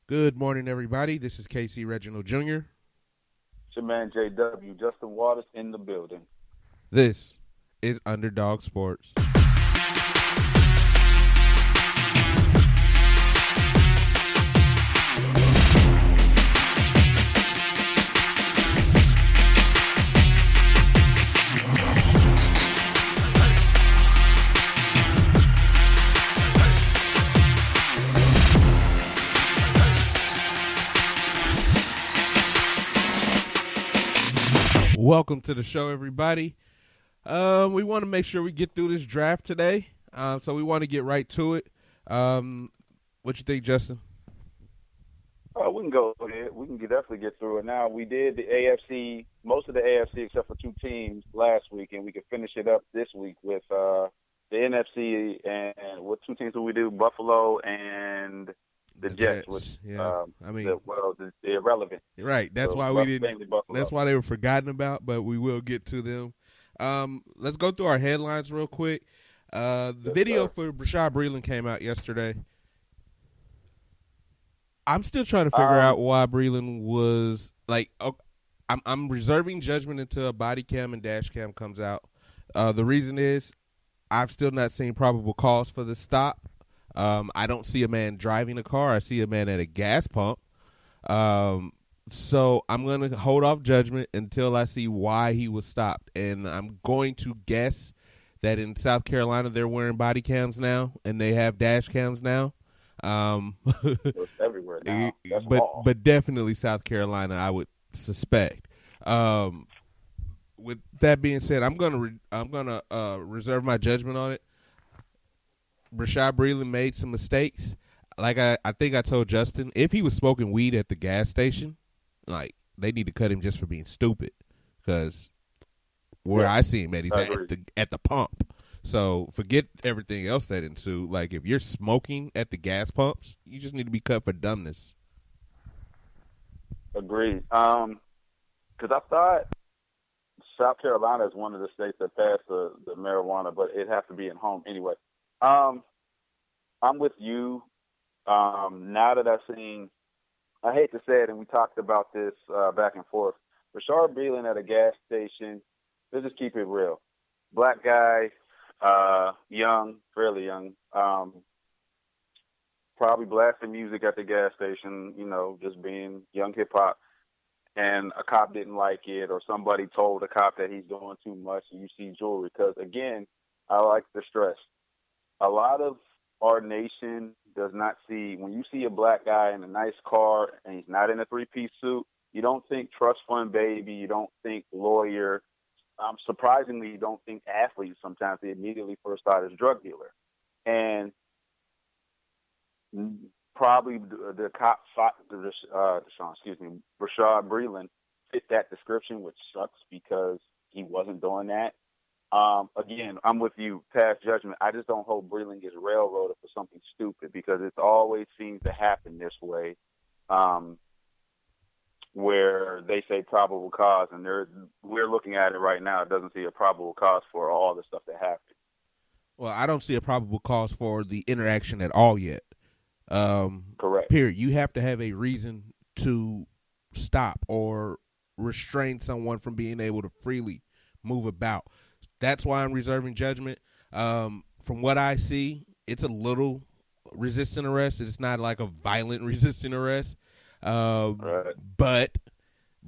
Good morning, everybody. This is Casey Reginald Jr. It's your man JW, Justin Waters in the building. This is UnderDawg Sportz. Welcome to the show, everybody. We want to make sure we get through this draft today, so we want to get right to it. What you think, Justin? We can go ahead. We can definitely get through it now. We did the AFC, most of the AFC except for two teams last week, and we can finish it up this week with the NFC. And what two teams do we do? Buffalo and the Jets, which yeah. the irrelevant. Right. That's so why we didn't. That's why they were forgotten about, but we will get to them. Let's go through our headlines real quick. The video for Bashaud Breeland came out yesterday. I'm still trying to figure out why Breeland was like. I'm reserving judgment until a body cam and dash cam comes out. The reason is I've still not seen probable cause for the stop. I don't see a man driving a car. I see a man at a gas pump. So I'm going to hold off judgment until I see why he was stopped. And I'm going to guess that in South Carolina they're wearing body cams now and they have dash cams now. It's everywhere now. But definitely South Carolina, I would suspect. With that being said, I'm gonna reserve my judgment on it. Bashaud Breeland made some mistakes. Like I think I told Justin, if he was smoking weed at the gas station, like they need to cut him just for being stupid. Because where I see him at, he's at the pump. So forget everything else that ensued. Like if you're smoking at the gas pumps, you just need to be cut for dumbness. Agreed. Because I thought South Carolina is one of the states that passed the marijuana, but it'd have to be at home anyway. I'm with you. Now that I've seen, I hate to say it, and we talked about this back and forth. Bashaud Breeland at a gas station, let's just keep it real. Black guy, young, fairly young, probably blasting music at the gas station, just being young hip-hop, and a cop didn't like it, or somebody told a cop that he's doing too much, and you see jewelry. Because, again, I like the stress. A lot of our nation does not see, when you see a black guy in a nice car and he's not in a three-piece suit, you don't think trust fund baby, you don't think lawyer. Surprisingly, you don't think athlete sometimes. They immediately first thought as drug dealer. And probably the cop Bashaud Breeland fit that description, which sucks because he wasn't doing that. Again, I'm with you, past judgment. I just don't hope Breeland gets railroaded for something stupid because it always seems to happen this way, where they say probable cause, and we're looking at it right now. It doesn't see a probable cause for all the stuff that happened. Well, I don't see a probable cause for the interaction at all yet. Correct. Period. You have to have a reason to stop or restrain someone from being able to freely move about. That's why I'm reserving judgment. From what I see, it's a little resistant arrest. It's not like a violent resistant arrest. Right. But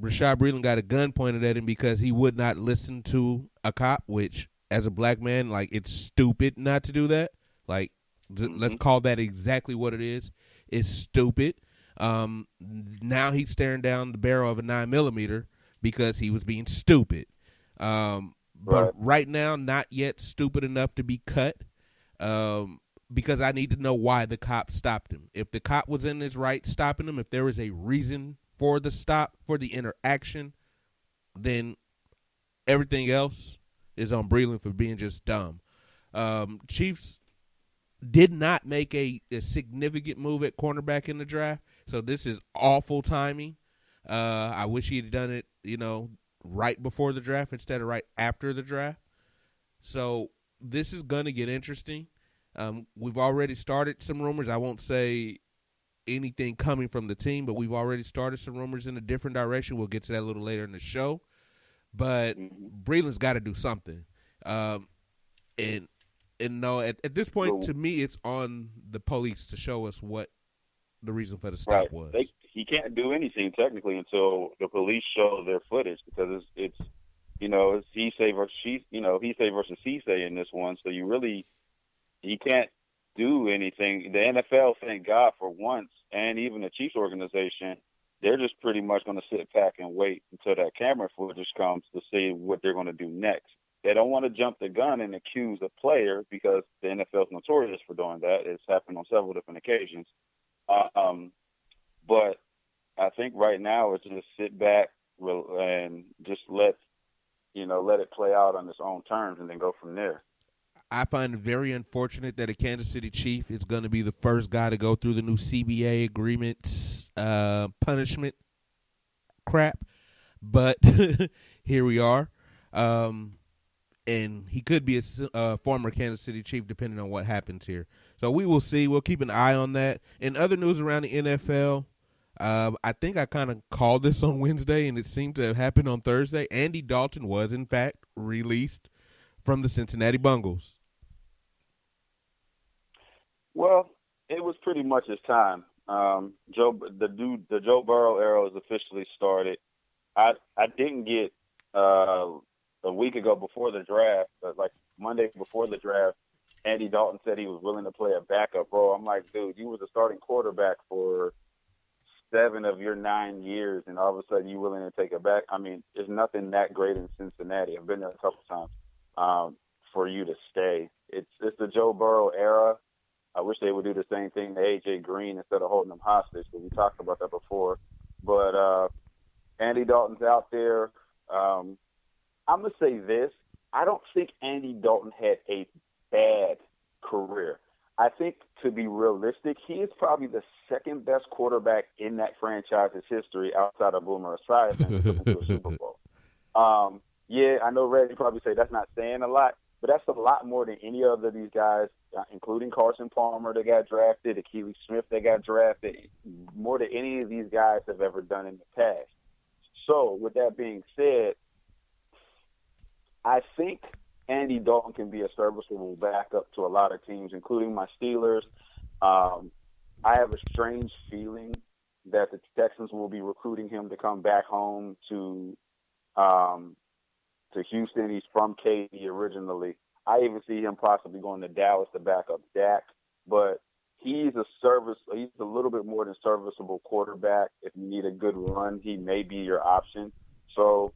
Bashaud Breeland got a gun pointed at him because he would not listen to a cop, which, as a black man, like, it's stupid not to do that. Like, let's call that exactly what it is. It's stupid. Now he's staring down the barrel of a 9mm because he was being stupid. But right now, not yet stupid enough to be cut, because I need to know why the cop stopped him. If the cop was in his right stopping him, if there was a reason for the stop, for the interaction, then everything else is on Breeland for being just dumb. Chiefs did not make a significant move at cornerback in the draft, so this is awful timing. I wish he had done it, right before the draft instead of right after the draft. So this is going to get interesting. We've already started some rumors. I won't say anything coming from the team, but we've already started some rumors in a different direction. We'll get to that a little later in the show. But Breland's got to do something. And no, at this point, to me, it's on the police to show us what the reason for the stop was. He can't do anything technically until the police show their footage, because it's he say versus he say versus he say in this one. So he can't do anything. The NFL, thank God for once, and even the Chiefs organization, they're just pretty much going to sit back and wait until that camera footage comes to see what they're going to do next. They don't want to jump the gun and accuse a player, because the NFL is notorious for doing that. It's happened on several different occasions. But I think right now it's just sit back and just let it play out on its own terms and then go from there. I find it very unfortunate that a Kansas City Chief is going to be the first guy to go through the new CBA agreements punishment crap. But here we are. And he could be a former Kansas City Chief depending on what happens here. So we will see. We'll keep an eye on that. In other news around the NFL, I think I kind of called this on Wednesday, and it seemed to have happened on Thursday. Andy Dalton was, in fact, released from the Cincinnati Bengals. Well, it was pretty much his time. The Joe Burrow era is officially started. I didn't get a week ago before the draft, like Monday before the draft, Andy Dalton said he was willing to play a backup role. I'm like, dude, you were the starting quarterback for 7 of your 9 years, and all of a sudden you're willing to take a back. I mean, there's nothing that great in Cincinnati. I've been there a couple times for you to stay. It's the Joe Burrow era. I wish they would do the same thing to A.J. Green instead of holding him hostage, but we talked about that before. But Andy Dalton's out there. I'm going to say this. I don't think Andy Dalton had a bad career. I think, to be realistic, he is probably the second best quarterback in that franchise's history outside of Boomer Esiason, who took him to a Super Bowl. Yeah, I know Reggie probably say that's not saying a lot, but that's a lot more than any other of these guys, including Carson Palmer that got drafted, Akili Smith that got drafted, more than any of these guys have ever done in the past. So, with that being said, I think Andy Dalton can be a serviceable backup to a lot of teams, including my Steelers. I have a strange feeling that the Texans will be recruiting him to come back home to Houston. He's from Katy originally. I even see him possibly going to Dallas to back up Dak. But he's a little bit more than serviceable quarterback. If you need a good run, he may be your option. So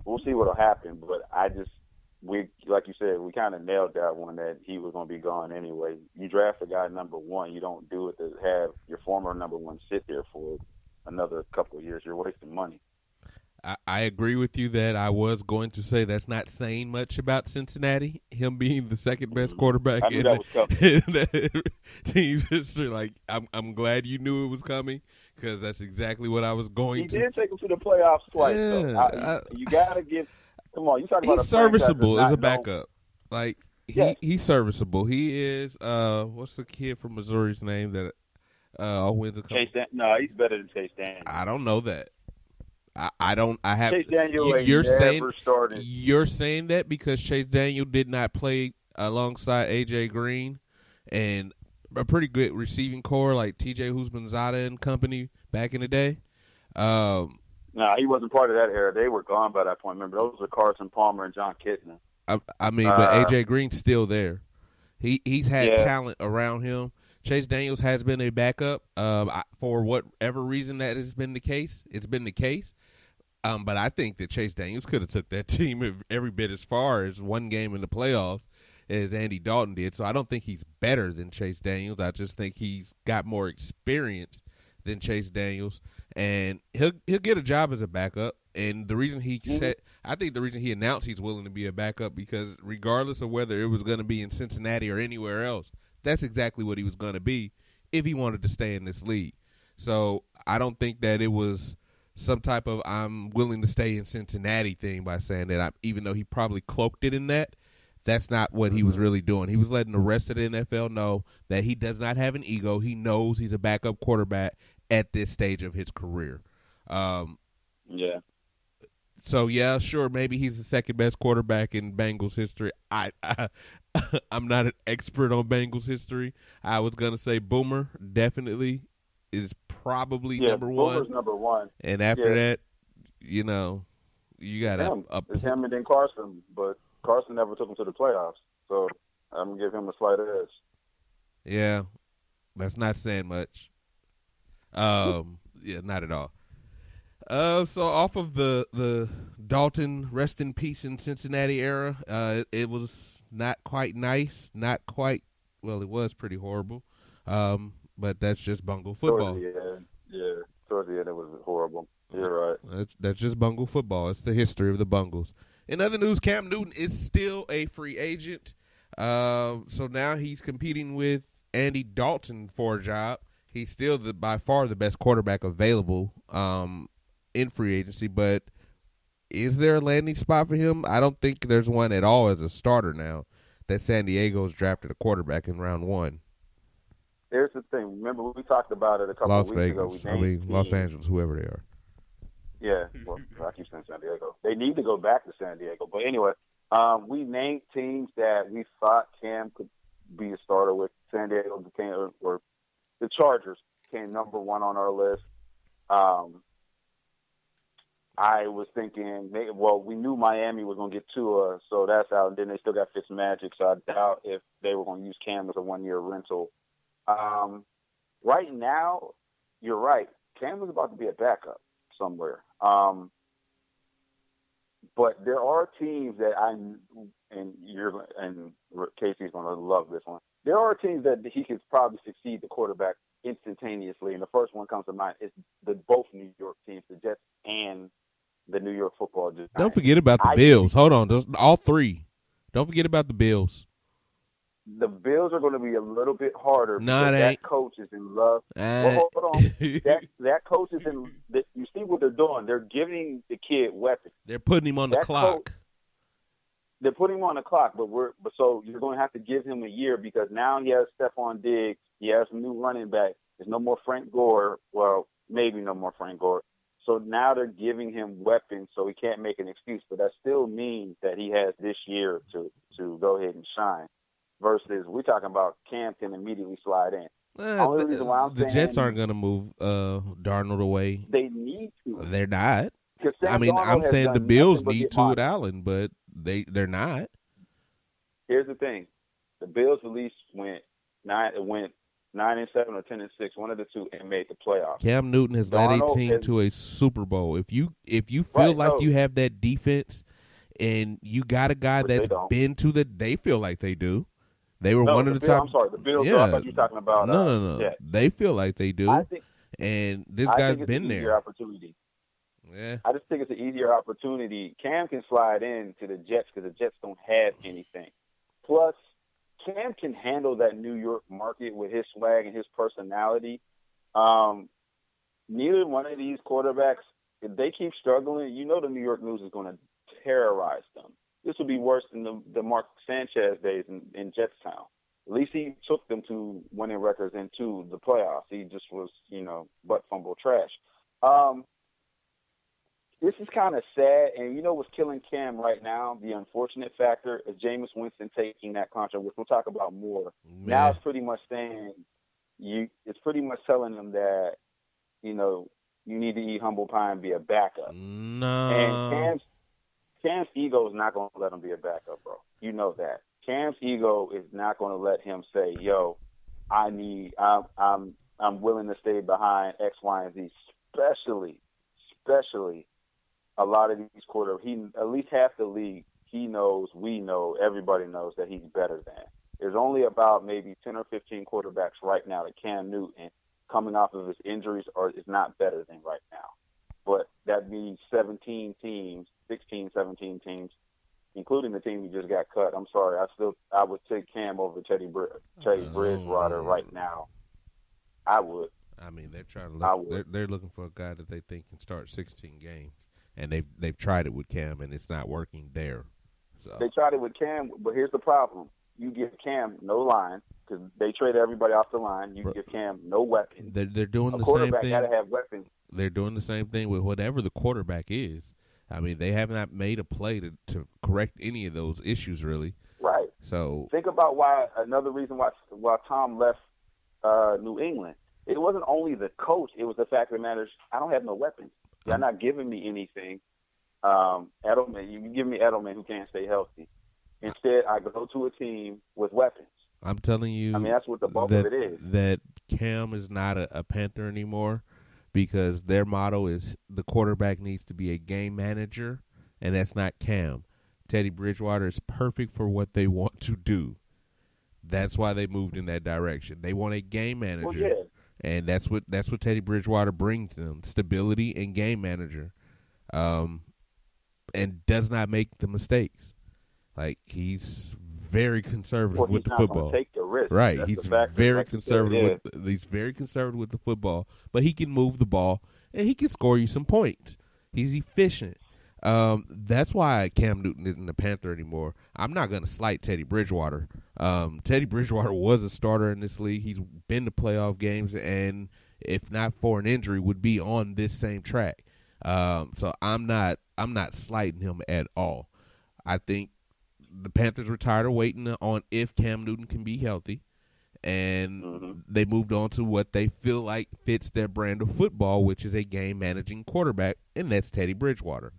we'll see what'll happen. But like you said, we kind of nailed that one, that he was going to be gone anyway. You draft a guy number 1, you don't do it to have your former number 1 sit there for another couple of years. You're wasting money. I agree with you that I was going to say that's not saying much about Cincinnati, him being the second best quarterback in the team's history. Like, I'm glad you knew it was coming, because that's exactly what I was going to. He did take him to the playoffs twice. Yeah, you got to give – come on, you talk about he's serviceable as a backup. Like, he's serviceable. He is what's the kid from Missouri's name that wins a couple? No, he's better than Chase Daniel. I don't know that. I have. Chase Daniel you're never started. You're saying that because Chase Daniel did not play alongside A.J. Green and a pretty good receiving core like T.J. Husmanzada and company back in the day. No, he wasn't part of that era. They were gone by that point. Remember, those were Carson Palmer and John Kitna. I mean, but A.J. Green's still there. He's had talent around him. Chase Daniels has been a backup. For whatever reason that has been the case, it's been the case. But I think that Chase Daniels could have took that team every bit as far as one game in the playoffs as Andy Dalton did. So I don't think he's better than Chase Daniels. I just think he's got more experience than Chase Daniels, and he'll get a job as a backup. And the reason I think the reason he announced he's willing to be a backup, because regardless of whether it was going to be in Cincinnati or anywhere else, that's exactly what he was going to be if he wanted to stay in this league. So I don't think that it was some type of I'm willing to stay in Cincinnati thing by saying that, even though he probably cloaked it in that. that's not what he was really doing. He was letting the rest of the NFL know that he does not have an ego. He knows he's a backup quarterback at this stage of his career. Yeah. So yeah, sure, maybe he's the second best quarterback in Bengals history. I'm not an expert on Bengals history. I was gonna say Boomer definitely is probably number one. Boomer's number one. And after that, you got it's him and then Carson, but Carson never took him to the playoffs, so I'm gonna give him a slight edge. Yeah, that's not saying much. Yeah, not at all. So off of the Dalton rest in peace in Cincinnati era, it was not quite nice, not quite. Well, it was pretty horrible, but that's just bungle football. Towards the end it was horrible. You're right. That's just bungle football. It's the history of the Bungles. In other news, Cam Newton is still a free agent. So now he's competing with Andy Dalton for a job. He's still by far the best quarterback available in free agency, but is there a landing spot for him? I don't think there's one at all as a starter now that San Diego's drafted a quarterback in round 1. Here's the thing. Remember, we talked about it a couple of weeks ago. Los Angeles, whoever they are. Yeah, well, I keep saying San Diego. They need to go back to San Diego. But anyway, we named teams that we thought Cam could be a starter with. San Diego became, or the Chargers came number 1 on our list. I was thinking, we knew Miami was going to get Tua, so that's out. And then they still got Fitzmagic, so I doubt if they were going to use Cam as a 1-year rental. Right now, you're right. Cam is about to be a backup somewhere. But there are teams that and Casey's going to love this one. There are teams that he could probably succeed the quarterback instantaneously, and the first one comes to mind is both New York teams, the Jets and the New York Football Giants. Don't forget about the Bills. Hold on, all three. Don't forget about the Bills. The Bills are going to be a little bit harder because that coach is in love. Well, hold on. that coach is in. You see what they're doing? They're giving the kid weapons. They're putting him on the clock. They're putting him on the clock, so you're going to have to give him a year because now he has Stephon Diggs. He has a new running back. There's no more Frank Gore. Well, maybe no more Frank Gore. So now they're giving him weapons, so he can't make an excuse. But that still means that he has this year to go ahead and shine. Versus we're talking about Cam can immediately slide in. The Jets aren't going to move Darnold away. They need to. They're not. I'm saying the Bills need to with Allen, but they're not. Here's the thing: the Bills at least went 9-7 or 10-6, one of the two, and made the playoffs. Cam Newton has led a team to a Super Bowl. If you feel like you have that defense, and you got a guy that's been to they feel like they do. They were one of the top. I'm sorry, the Bills. I thought you were talking about. No. Yeah. They feel like they do, and this guy's been there. Opportunity. Yeah. I just think it's an easier opportunity. Cam can slide in to the Jets because the Jets don't have anything. Plus, Cam can handle that New York market with his swag and his personality. Neither one of these quarterbacks, if they keep struggling, the New York news is going to terrorize them. This would be worse than the Mark Sanchez days in Jetstown. At least he took them to winning records and to the playoffs. He just was, butt fumble trash. This is kind of sad, and what's killing Cam right now, the unfortunate factor, is Jameis Winston taking that contract, which we'll talk about more. Man. Now it's pretty much saying it's pretty much telling them that, you need to eat humble pie and be a backup. No. And Cam's ego is not going to let him be a backup, bro. You know that. Cam's ego is not going to let him say, "Yo, I'm willing to stay behind X, Y, and Z." Especially a lot of these quarterbacks. At least half the league, he knows, we know, everybody knows that he's better than. There's only about maybe 10 or 15 quarterbacks right now that Cam Newton, coming off of his injuries, is not better than right now. But that means 17 teams, 16, 17 teams, including the team who just got cut. I'm sorry. I would take Cam over Teddy Bridgewater right now. I would. I mean, they're trying to they're looking for a guy that they think can start 16 games, and they've tried it with Cam, and it's not working there. So they tried it with Cam, but here's the problem: you give Cam no line because they trade everybody off the line. You give Cam no weapons. they're doing A the same quarterback thing. got to have weapons. They're doing the same thing with whatever the quarterback is. I mean, they have not made a play to correct any of those issues, really. Right. So think about another reason why Tom left New England. It wasn't only the coach; it was the fact that matters. I don't have no weapons. You're not giving me anything. Edelman, you give me Edelman who can't stay healthy. Instead, I go to a team with weapons. I'm telling you, I mean, that's what the bulk of it is. That Cam is not a Panther anymore because their motto is the quarterback needs to be a game manager, and that's not Cam. Teddy Bridgewater is perfect for what they want to do. That's why they moved in that direction. They want a game manager, well, yeah. And that's what Teddy Bridgewater brings them: stability and game manager, and does not make the mistakes. Like he's very conservative with the football. Take the risk. Right, That's he's very conservative. He's very conservative with the football, but he can move the ball and he can score you some points. He's efficient. That's why Cam Newton isn't a Panther anymore. I'm not going to slight Teddy Bridgewater. Teddy Bridgewater was a starter in this league. He's been to playoff games, and if not for an injury, would be on this same track. So I'm not slighting him at all. I think the Panthers were tired of waiting on if Cam Newton can be healthy, and they moved on to what they feel like fits their brand of football, which is a game-managing quarterback, and that's Teddy Bridgewater.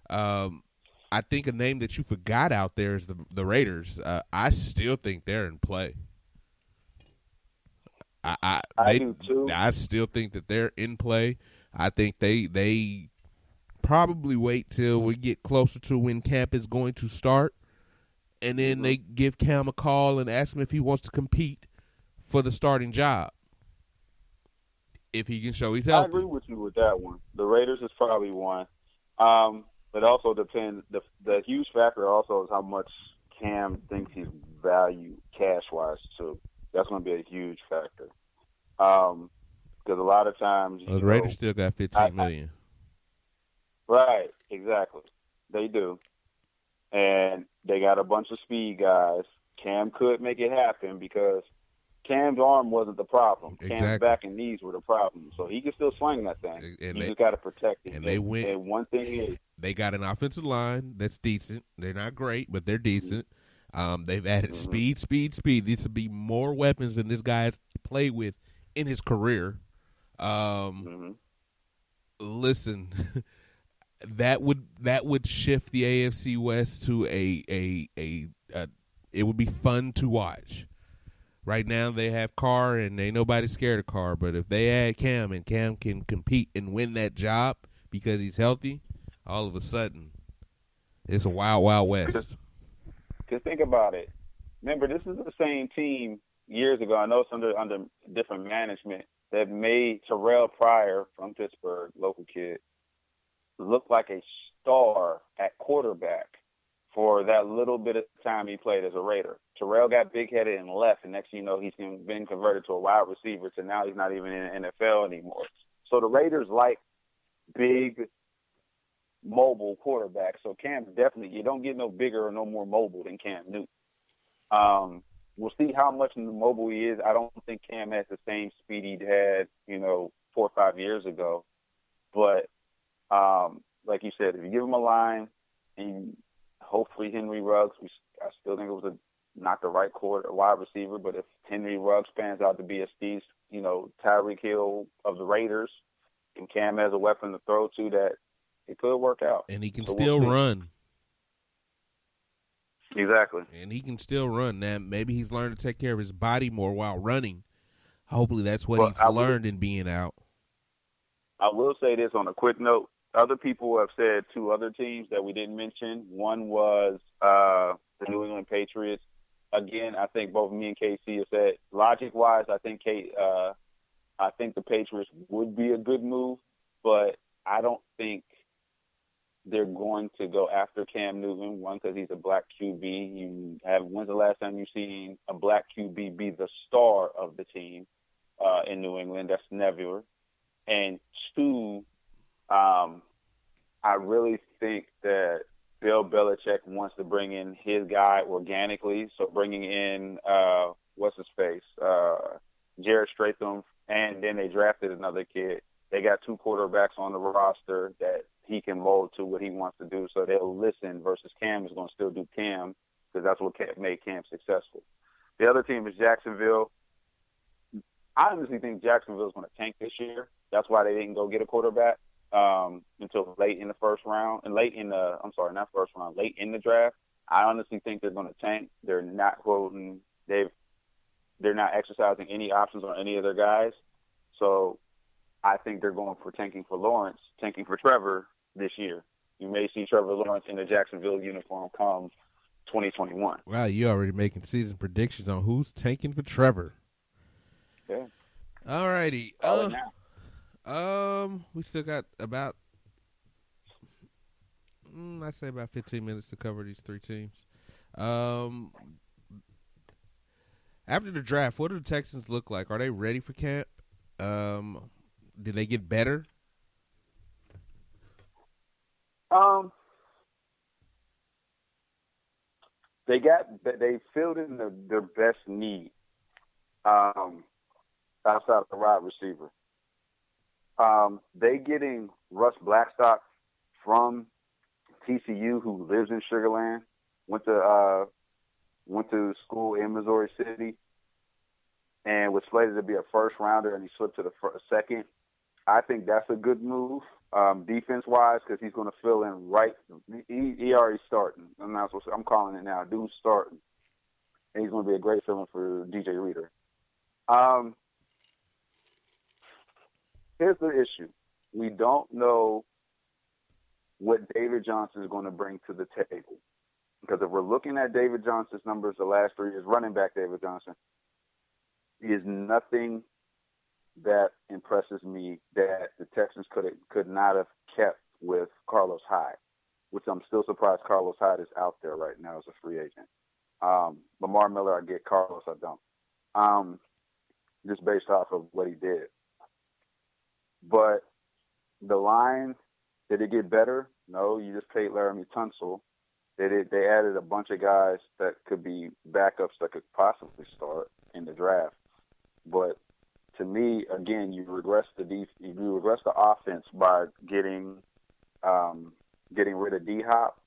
I think a name that you forgot out there is the Raiders. I still think they're in play. I do too. I still think that they're in play. I think they probably wait till we get closer to when camp is going to start, and then they give Cam a call and ask him if he wants to compete for the starting job. If he can show he's healthy. I agree with you with that one. The Raiders is probably one. But also depends. The huge factor also is how much Cam thinks he's valued cash-wise too. That's going to be a huge factor. Because a lot of times, the Raiders still got $15 million. Right, exactly. They do, and they got a bunch of speed guys. Cam could make it happen because Cam's arm wasn't the problem. Exactly. Cam's back and knees were the problem. So he can still swing that thing. And you just got to protect it. And they win. And one thing is, they got an offensive line that's decent. They're not great, but they're decent. They've added speed. These would be more weapons than this guy's played with in his career. Listen, that would shift the AFC West to it would be fun to watch. Right now they have Carr and ain't nobody scared of Carr, but if they add Cam and Cam can compete and win that job because he's healthy, all of a sudden it's a wild, wild west. Because think about it. Remember, this is the same team years ago. I know it's under different management that made Terrell Pryor from Pittsburgh, local kid, look like a star at quarterback for that little bit of time he played as a Raider. Terrell got big-headed and left, and next thing you know, he's been converted to a wide receiver to now he's not even in the NFL anymore. So the Raiders like big, mobile quarterbacks. So Cam's definitely, you don't get no bigger or no more mobile than Cam Newton. We'll see how much mobile he is. I don't think Cam has the same speed he had, 4 or 5 years ago. But like you said, if you give him a line and hopefully Henry Ruggs, I still think it was not the right wide receiver, but if Henry Ruggs pans out to be a Steve, Tyreek Hill of the Raiders, and Cam has a weapon to throw to, that it could work out. And he can still run. Exactly. And he can still run. Now, maybe he's learned to take care of his body more while running. Hopefully that's what he's learned in being out. I will say this on a quick note. Other people have said 2 other teams that we didn't mention. One was the New England Patriots. Again, I think both me and KC have said, logic-wise, I think the Patriots would be a good move, but I don't think they're going to go after Cam Newton, one, because he's a black QB. When's the last time you've seen a black QB be the star of the team in New England? That's never. And 2, I really think that Bill Belichick wants to bring in his guy organically, so bringing in what's his face, Jared Stratham, and then they drafted another kid. They got 2 quarterbacks on the roster that he can mold to what he wants to do, so they'll listen. Versus Cam is going to still do Cam because that's what made Cam successful. The other team is Jacksonville. I honestly think Jacksonville is going to tank this year. That's why they didn't go get a quarterback until late in the first round and late in the draft. I honestly think they're going to tank. They're not quoting. They're not exercising any options on any of their guys. So I think they're going for tanking for Trevor this year. You may see Trevor Lawrence in the Jacksonville uniform come 2021. Wow, you already making season predictions on who's tanking for Trevor. Yeah. All righty. We still got about, I'd say about 15 minutes to cover these 3 teams. After the draft, what do the Texans look like? Are they ready for camp? Did they get better? They filled in their best need outside of the wide receiver. They getting Russ Blackstock from TCU, who lives in Sugar Land, went to school in Missouri City, and was slated to be a first rounder, and he slipped to the second. I think that's a good move, defense-wise, because he's going to fill in right. He already starting. I'm calling it now. Dude's starting, and he's going to be a great fill-in for DJ Reader. Here's the issue. We don't know what David Johnson is going to bring to the table. Because if we're looking at David Johnson's numbers the last 3 years, running back David Johnson, is nothing that impresses me that the Texans could not have kept with Carlos Hyde, which I'm still surprised Carlos Hyde is out there right now as a free agent. Lamar Miller, I get. Carlos, I don't. Just based off of what he did. But the line, did it get better? No, you just paid Laramie Tunsil. They added a bunch of guys that could be backups that could possibly start in the draft. But to me, again, you regress the offense by getting rid of D-Hop.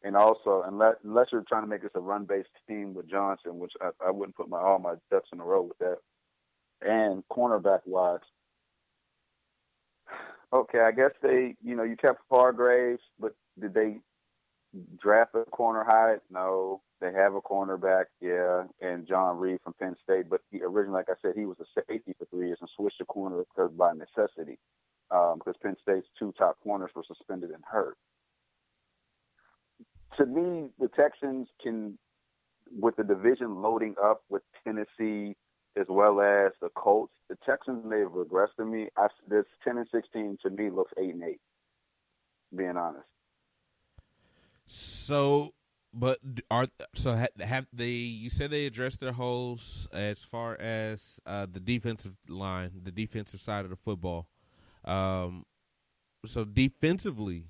And also, unless you're trying to make this a run-based team with Johnson, which I wouldn't put all my ducks in a row with that. And cornerback-wise, okay, I guess you kept Hargraves, but did they draft a corner high? No. They have a cornerback, yeah, and John Reed from Penn State. But he originally, like I said, he was a safety for 3 years and switched to corner by necessity because Penn State's 2 top corners were suspended and hurt. To me, the Texans can, with the division loading up with Tennessee as well as the Colts, the Texans may have regressed to me. This 10-16 to me looks 8-8, being honest. So, but have they? You said they addressed their holes as far as the defensive line, the defensive side of the football. So defensively,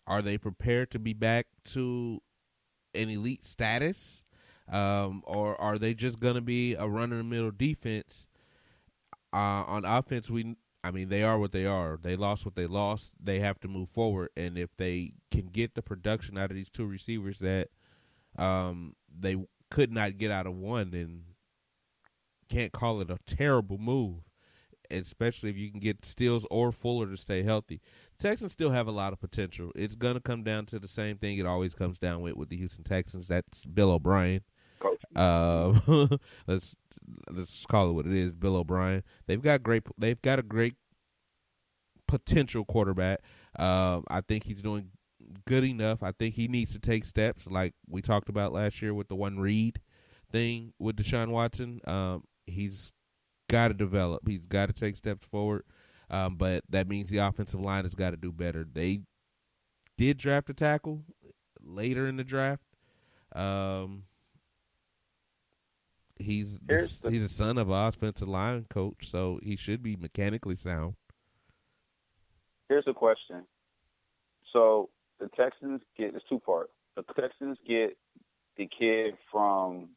are they prepared to be back to an elite status, or are they just going to be a run-in-the-middle defense? On offense, they are what they are. They lost what they lost. They have to move forward, and if they can get the production out of these 2 receivers that they could not get out of one, then can't call it a terrible move, especially if you can get Stills or Fuller to stay healthy. Texans still have a lot of potential. It's going to come down to the same thing it always comes down with the Houston Texans. That's Bill O'Brien. Let's call it what it is, Bill O'Brien. They've got a great potential quarterback. I think he's doing good enough. I think he needs to take steps like we talked about last year with the one read thing with Deshaun Watson. He's got to develop. He's got to take steps forward. But that means the offensive line has got to do better. They did draft a tackle later in the draft. He's a son of an offensive line coach, so he should be mechanically sound. Here's a question. So the Texans get, it's two parts. The Texans get the kid from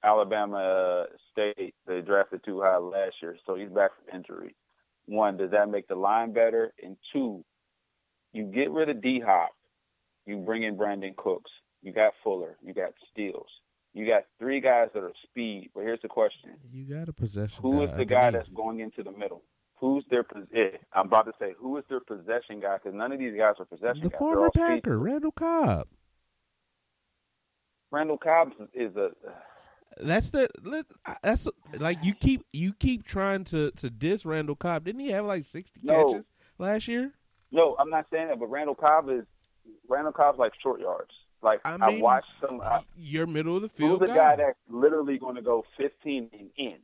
Alabama State. They drafted too high last year, so he's back from injury. One, does that make the line better? And two, you get rid of D-Hop. You bring in Brandon Cooks. You got Fuller. You got Steele. You got three guys that are speed. But here's the question. You got a possession Who is guy the guy underneath. that's going into the middle? Who's their I'm about to say, who is their possession guy? Because none of these guys are possession The guys. former They're all Packer, speed. Randall Cobb. Randall Cobb is a That's like you keep trying to diss Randall Cobb. Didn't he have like 60 catches last year? no. I'm not saying that, but Randall Cobb's like short yards. Like I I mean, watched some. Your middle of the field Who's the guy that's literally going to go 15 and in?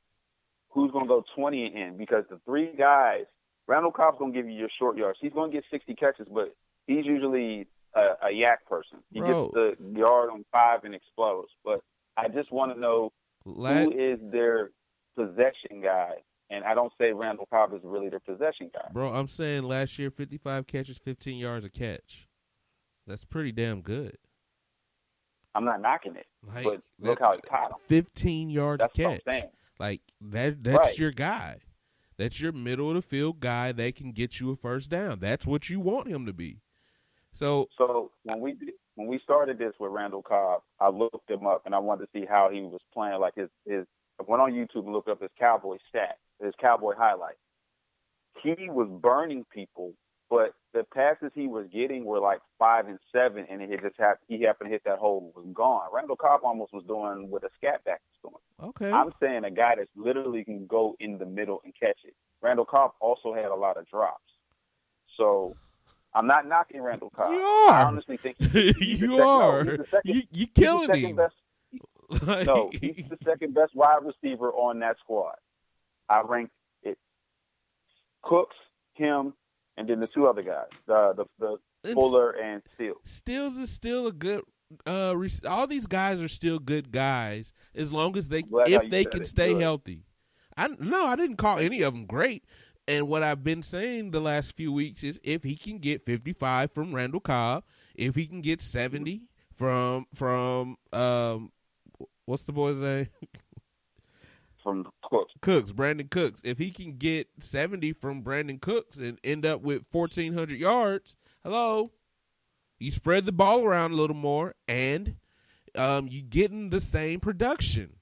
Who's going to go 20 and in? Because the three guys, Randall Cobb's going to give you your short yards. He's going to get 60 catches, but he's usually a yak person. He gets the yard on 5 and explodes. But I just want to know who is their possession guy. And I don't say Randall Cobb is really their possession guy. Bro, I'm saying last year, 55 catches, 15 yards a catch. That's pretty damn good. I'm not knocking it, but look how he caught him. 15 yards That's a catch. what I'm saying. Like, that's right. your guy. That's your middle of the field guy that can get you a first down. That's what you want him to be. So when we started this with Randall Cobb, I looked him up and I wanted to see how he was playing. Like his I went on YouTube and looked up his Cowboy stat, his Cowboy highlight. He was burning people, but the passes he was getting were like 5 and 7, and he happened to hit that hole and was gone. Randall Cobb almost was doing what a scat back was doing. Okay. I'm saying a guy that literally can go in the middle and catch it. Randall Cobb also had a lot of drops. So I'm not knocking Randall Cobb. You are. I honestly think you are. No, you're killing him. No, he's the second best wide receiver on that squad. I rank it Cooks, him, and then the two other guys, the Fuller and Steele. Steele is still a good. All these guys are still good guys as long as they can stay healthy. I didn't call any of them great. And what I've been saying the last few weeks is if he can get 55 from Randall Cobb, if he can get 70 from what's the boy's name? From Cooks, Brandon Cooks. If he can get 70 from Brandon Cooks and end up with 1,400 yards, you spread the ball around a little more, and you getting the same production.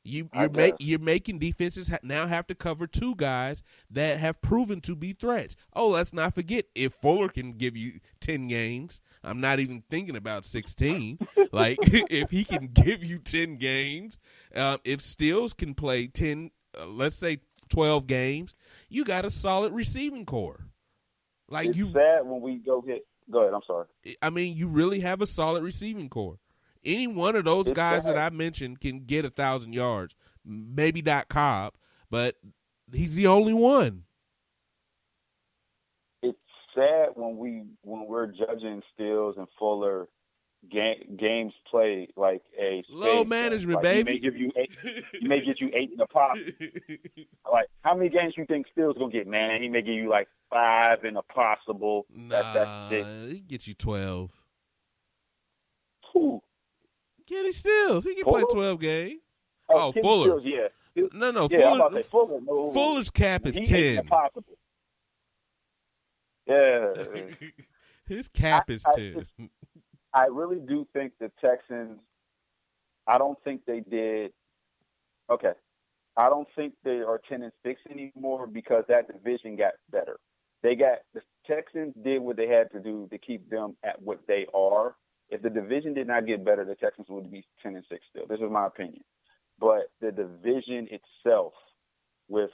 You're making defenses now have to cover two guys that have proven to be threats. Oh, let's not forget, if Fuller can give you 10 games, I'm not even thinking about 16. Like, if he can give you 10 games, if Steele can play 10, let's say 12 games, you got a solid receiving core. Like, it's sad when we go ahead, I'm sorry. I mean, you really have a solid receiving core. Any one of those guys that I mentioned can get 1,000 yards. Maybe not Cobb, but he's the only one. It's sad when we're judging Steele and Fuller games played like a low management, like baby. He may get you 8 in a pop. Like, how many games you think Steele's gonna get, man? He may give you like 5 in a possible. That's it. He get you 12. Who? Kenny Stills. He can play 12 games. Oh, Fuller. Stills, yeah. No. Yeah, Fuller. No. Fuller's cap is 10. Impossible. Yeah. His cap is 10. I really do think the Texans, I don't think they did. Okay. I don't think they are 10-6 anymore because that division got better. The Texans did what they had to do to keep them at what they are. If the division did not get better, the Texans would be 10-6 still. This is my opinion. But the division itself, with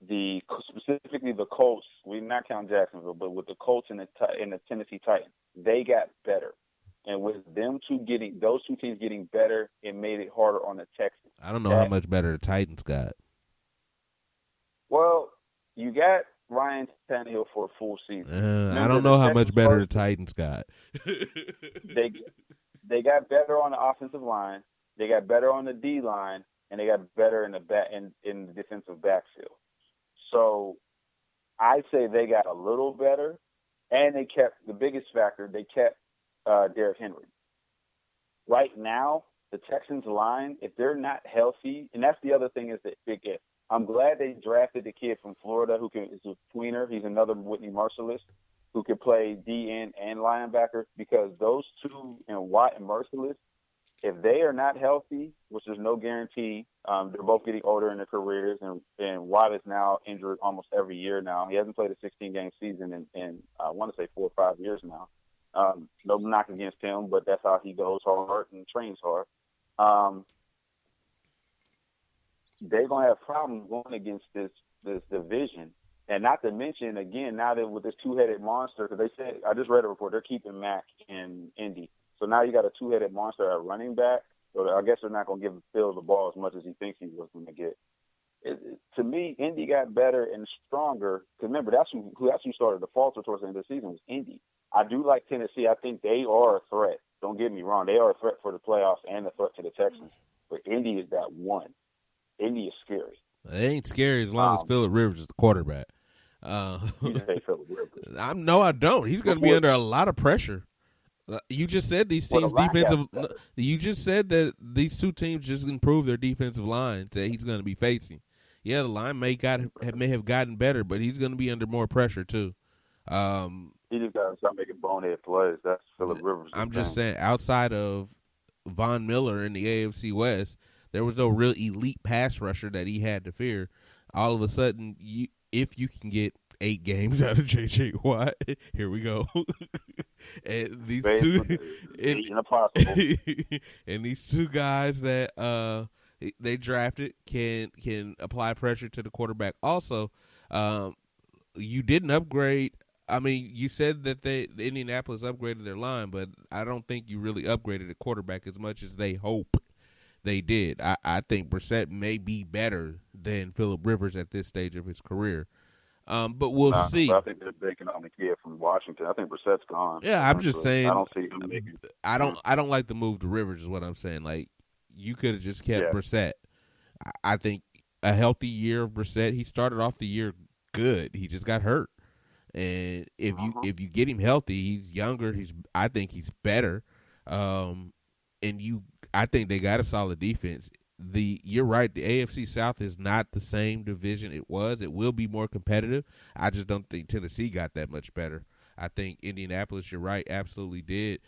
specifically the Colts, we did not count Jacksonville, but with the Colts and the Tennessee Titans, they got better. And with those two teams getting better, it made it harder on the Texans. I don't know how much better the Titans got. Well, you got Ryan Tannehill for a full season. I don't know how much better the Titans got. They got better on the offensive line, they got better on the D line, and they got better in the defensive backfield. So I say they got a little better, And they kept the biggest factor. They kept Derrick Henry. Right now, the Texans line, if they're not healthy, and that's the other thing is that big if. I'm glad they drafted the kid from Florida who is a tweener. He's another Whitney Merciless who can play DN and linebacker, because those two, Watt and Merciless, if they are not healthy, which there's no guarantee, they're both getting older in their careers, and Watt is now injured almost every year now. He hasn't played a 16-game season in I want to say 4 or 5 years now. No knock against him, but that's how he goes hard and trains hard. They're going to have problems going against this division. And not to mention, again, now that with this two-headed monster, because they said, I just read a report, they're keeping Mack in Indy. So now you got a two-headed monster at running back. So I guess they're not going to give Phil the ball as much as he thinks he was going to get. To me, Indy got better and stronger. Because remember, that's who started to falter towards the end of the season was Indy. I do like Tennessee. I think they are a threat. Don't get me wrong. They are a threat for the playoffs and a threat to the Texans. But Indy is that one. Indy is scary. It ain't scary as long as Phillip Rivers is the quarterback. You just say Phillip Rivers. I don't. He's going to be under a lot of pressure. You just said these teams' defensive. You just said that these two teams just improved their defensive line that he's going to be facing. Yeah, the line may have gotten better, but he's going to be under more pressure too. He just got to start making bonehead plays. That's Phillip Rivers. I'm just saying, outside of Von Miller in the AFC West, there was no real elite pass rusher that he had to fear. All of a sudden, if you can get 8 games out of J.J. Watt, here we go. And these and these two guys that they drafted can apply pressure to the quarterback. Also, you didn't upgrade. I mean, you said that the Indianapolis upgraded their line, but I don't think you really upgraded the quarterback as much as they hope they did. I think Brissett may be better than Phillip Rivers at this stage of his career. But we'll see. I think they're banking on the kid from Washington. I think Brissett's gone. Yeah, I'm just saying. I don't see him making. I don't like the move to Rivers. Is what I'm saying. Like, you could have just kept Brissett. I think a healthy year of Brissett. He started off the year good. He just got hurt. And if you get him healthy, he's younger. I think he's better. I think they got a solid defense. You're right. The AFC South is not the same division it was. It will be more competitive. I just don't think Tennessee got that much better. I think Indianapolis, you're right, absolutely did.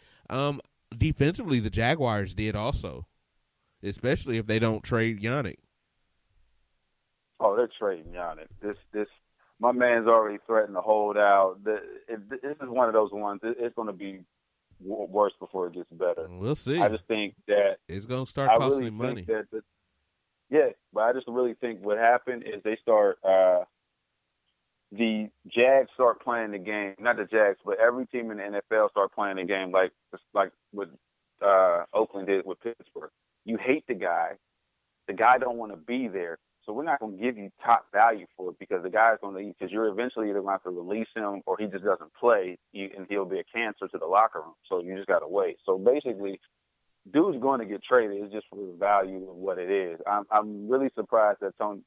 Defensively, the Jaguars did also, especially if they don't trade Yannick. Oh, they're trading Yannick. This my man's already threatened to hold out. This is one of those ones. It's going to be worse before it gets better. We'll see. I just think that it's going to start costing money. But I just really think what happened is they start the Jags start playing the game. Not the Jags, but every team in the NFL start playing the game like what Oakland did with Pittsburgh. You hate the guy. The guy don't want to be there. So we're not going to give you top value for it because the guy's going to eat, because you're eventually either going to have to release him or he just doesn't play, and he'll be a cancer to the locker room. So you just got to wait. So basically, dude's going to get traded. It's just for the value of what it is. I'm really surprised that Tony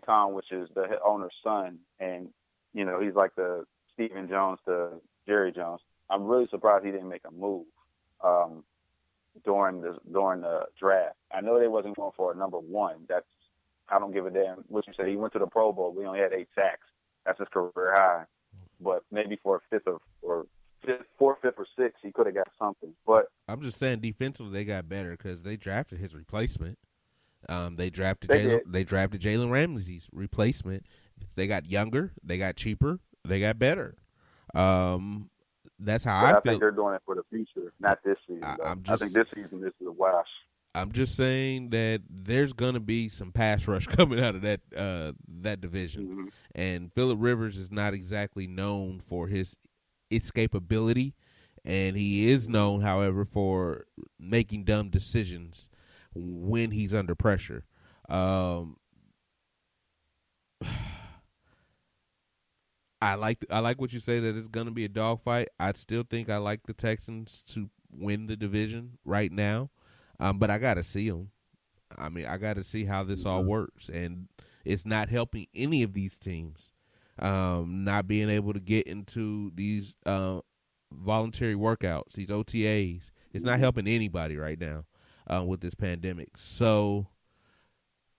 Khan, which is the owner's son, and he's like the Stephen Jones to Jerry Jones. I'm really surprised he didn't make a move during the draft. I know they wasn't going for a number one. I don't give a damn what you said. He went to the Pro Bowl. We only had 8 sacks. That's his career high. But maybe for a fourth, fifth, or sixth, he could have got something. But I'm just saying, defensively, they got better because they drafted his replacement. They drafted Jalen Ramsey's replacement. They got younger. They got cheaper. They got better. That's how I feel. I think they're doing it for the future, not this season. I think this season this is a wash. I'm just saying that there's going to be some pass rush coming out of that division. Mm-hmm. And Phillip Rivers is not exactly known for his escapability, and he is known, however, for making dumb decisions when he's under pressure. I like what you say that it's going to be a dogfight. I still think I like the Texans to win the division right now, but I got to see them. I mean, I got to see how this all works, and it's not helping any of these teams. not being able to get into these voluntary workouts, these OTAs. It's not helping anybody right now with this pandemic. So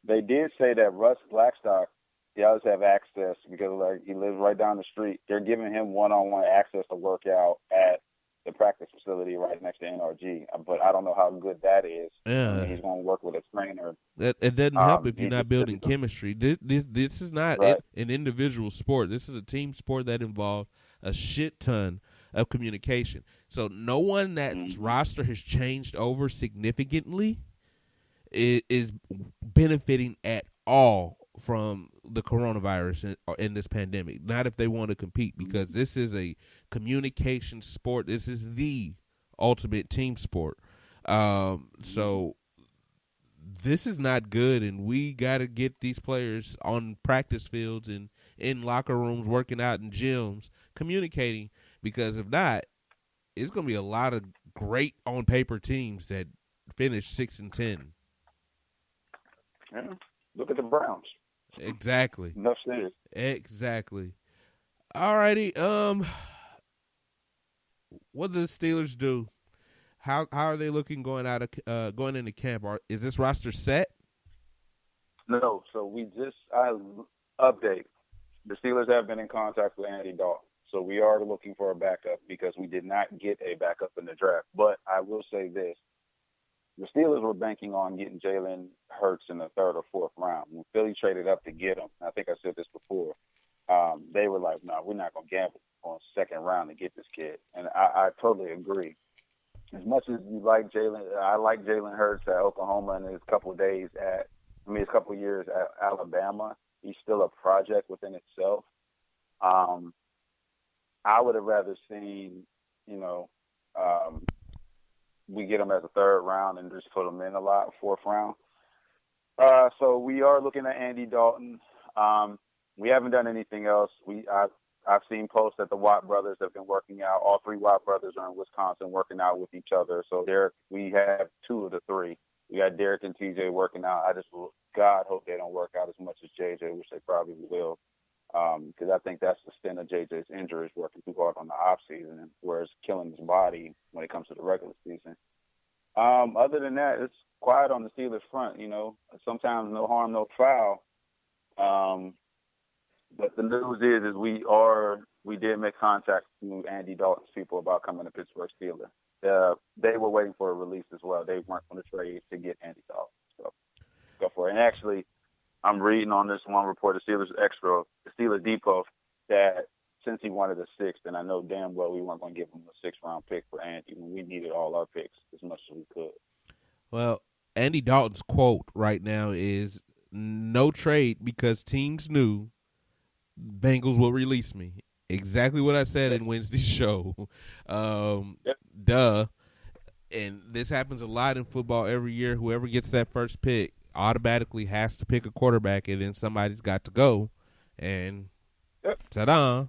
they did say that Russ Blackstock does have access because like he lives right down the street. They're giving him one-on-one access to work out at the practice facility right next to NRG. But I don't know how good that is. Yeah, I mean, he's going to work with a trainer. It doesn't help if you're not building chemistry. This is not right. an individual sport. This is a team sport that involves a shit ton of communication. So no one that's roster has changed over significantly is benefiting at all from the coronavirus in this pandemic. Not if they want to compete, because this is a communication sport. This is the ultimate team sport. So this is not good, and we got to get these players on practice fields and in locker rooms, working out in gyms, communicating, because if not, it's going to be a lot of great on paper teams that finish 6-10. Yeah. Look at the Browns. Exactly. Enough said. Exactly. All righty. What do the Steelers do? How are they looking going into camp? Is this roster set? No. So I update. The Steelers have been in contact with Andy Dalton. So we are looking for a backup because we did not get a backup in the draft. But I will say this. The Steelers were banking on getting Jalen Hurts in the third or fourth round. When Philly traded up to get him, I think I said this before, they were like, no, we're not going to gamble on second round to get this kid. And I totally agree. As much as you like Jalen, I like Jalen Hurts at Oklahoma and his couple of years at Alabama. He's still a project within itself. I would have rather seen, we get him as a third round and just put him in a lot, fourth round. So we are looking at Andy Dalton. We haven't done anything else. I've seen posts that the Watt brothers have been working out. All three Watt brothers are in Wisconsin working out with each other. So we have two of the three. We got Derek and TJ working out. I just, God, hope they don't work out as much as JJ, which they probably will. Because I think that's the extent of JJ's injuries, working too hard on the off season, whereas killing his body when it comes to the regular season. Other than that, it's quiet on the Steelers front. Sometimes no harm, no foul. But the news is we did make contact with Andy Dalton's people about coming to Pittsburgh Steelers. They were waiting for a release as well. They weren't going to trade to get Andy Dalton. So go for it. And actually, I'm reading on this one report, the Steelers Depot, that since he wanted a sixth, and I know damn well we weren't going to give him a sixth-round pick for Andy when we needed all our picks as much as we could. Well, Andy Dalton's quote right now is no trade because teams knew Bengals will release me. Exactly what I said in Wednesday's show. Duh. And this happens a lot in football every year. Whoever gets that first pick automatically has to pick a quarterback, and then somebody's got to go. And ta-da!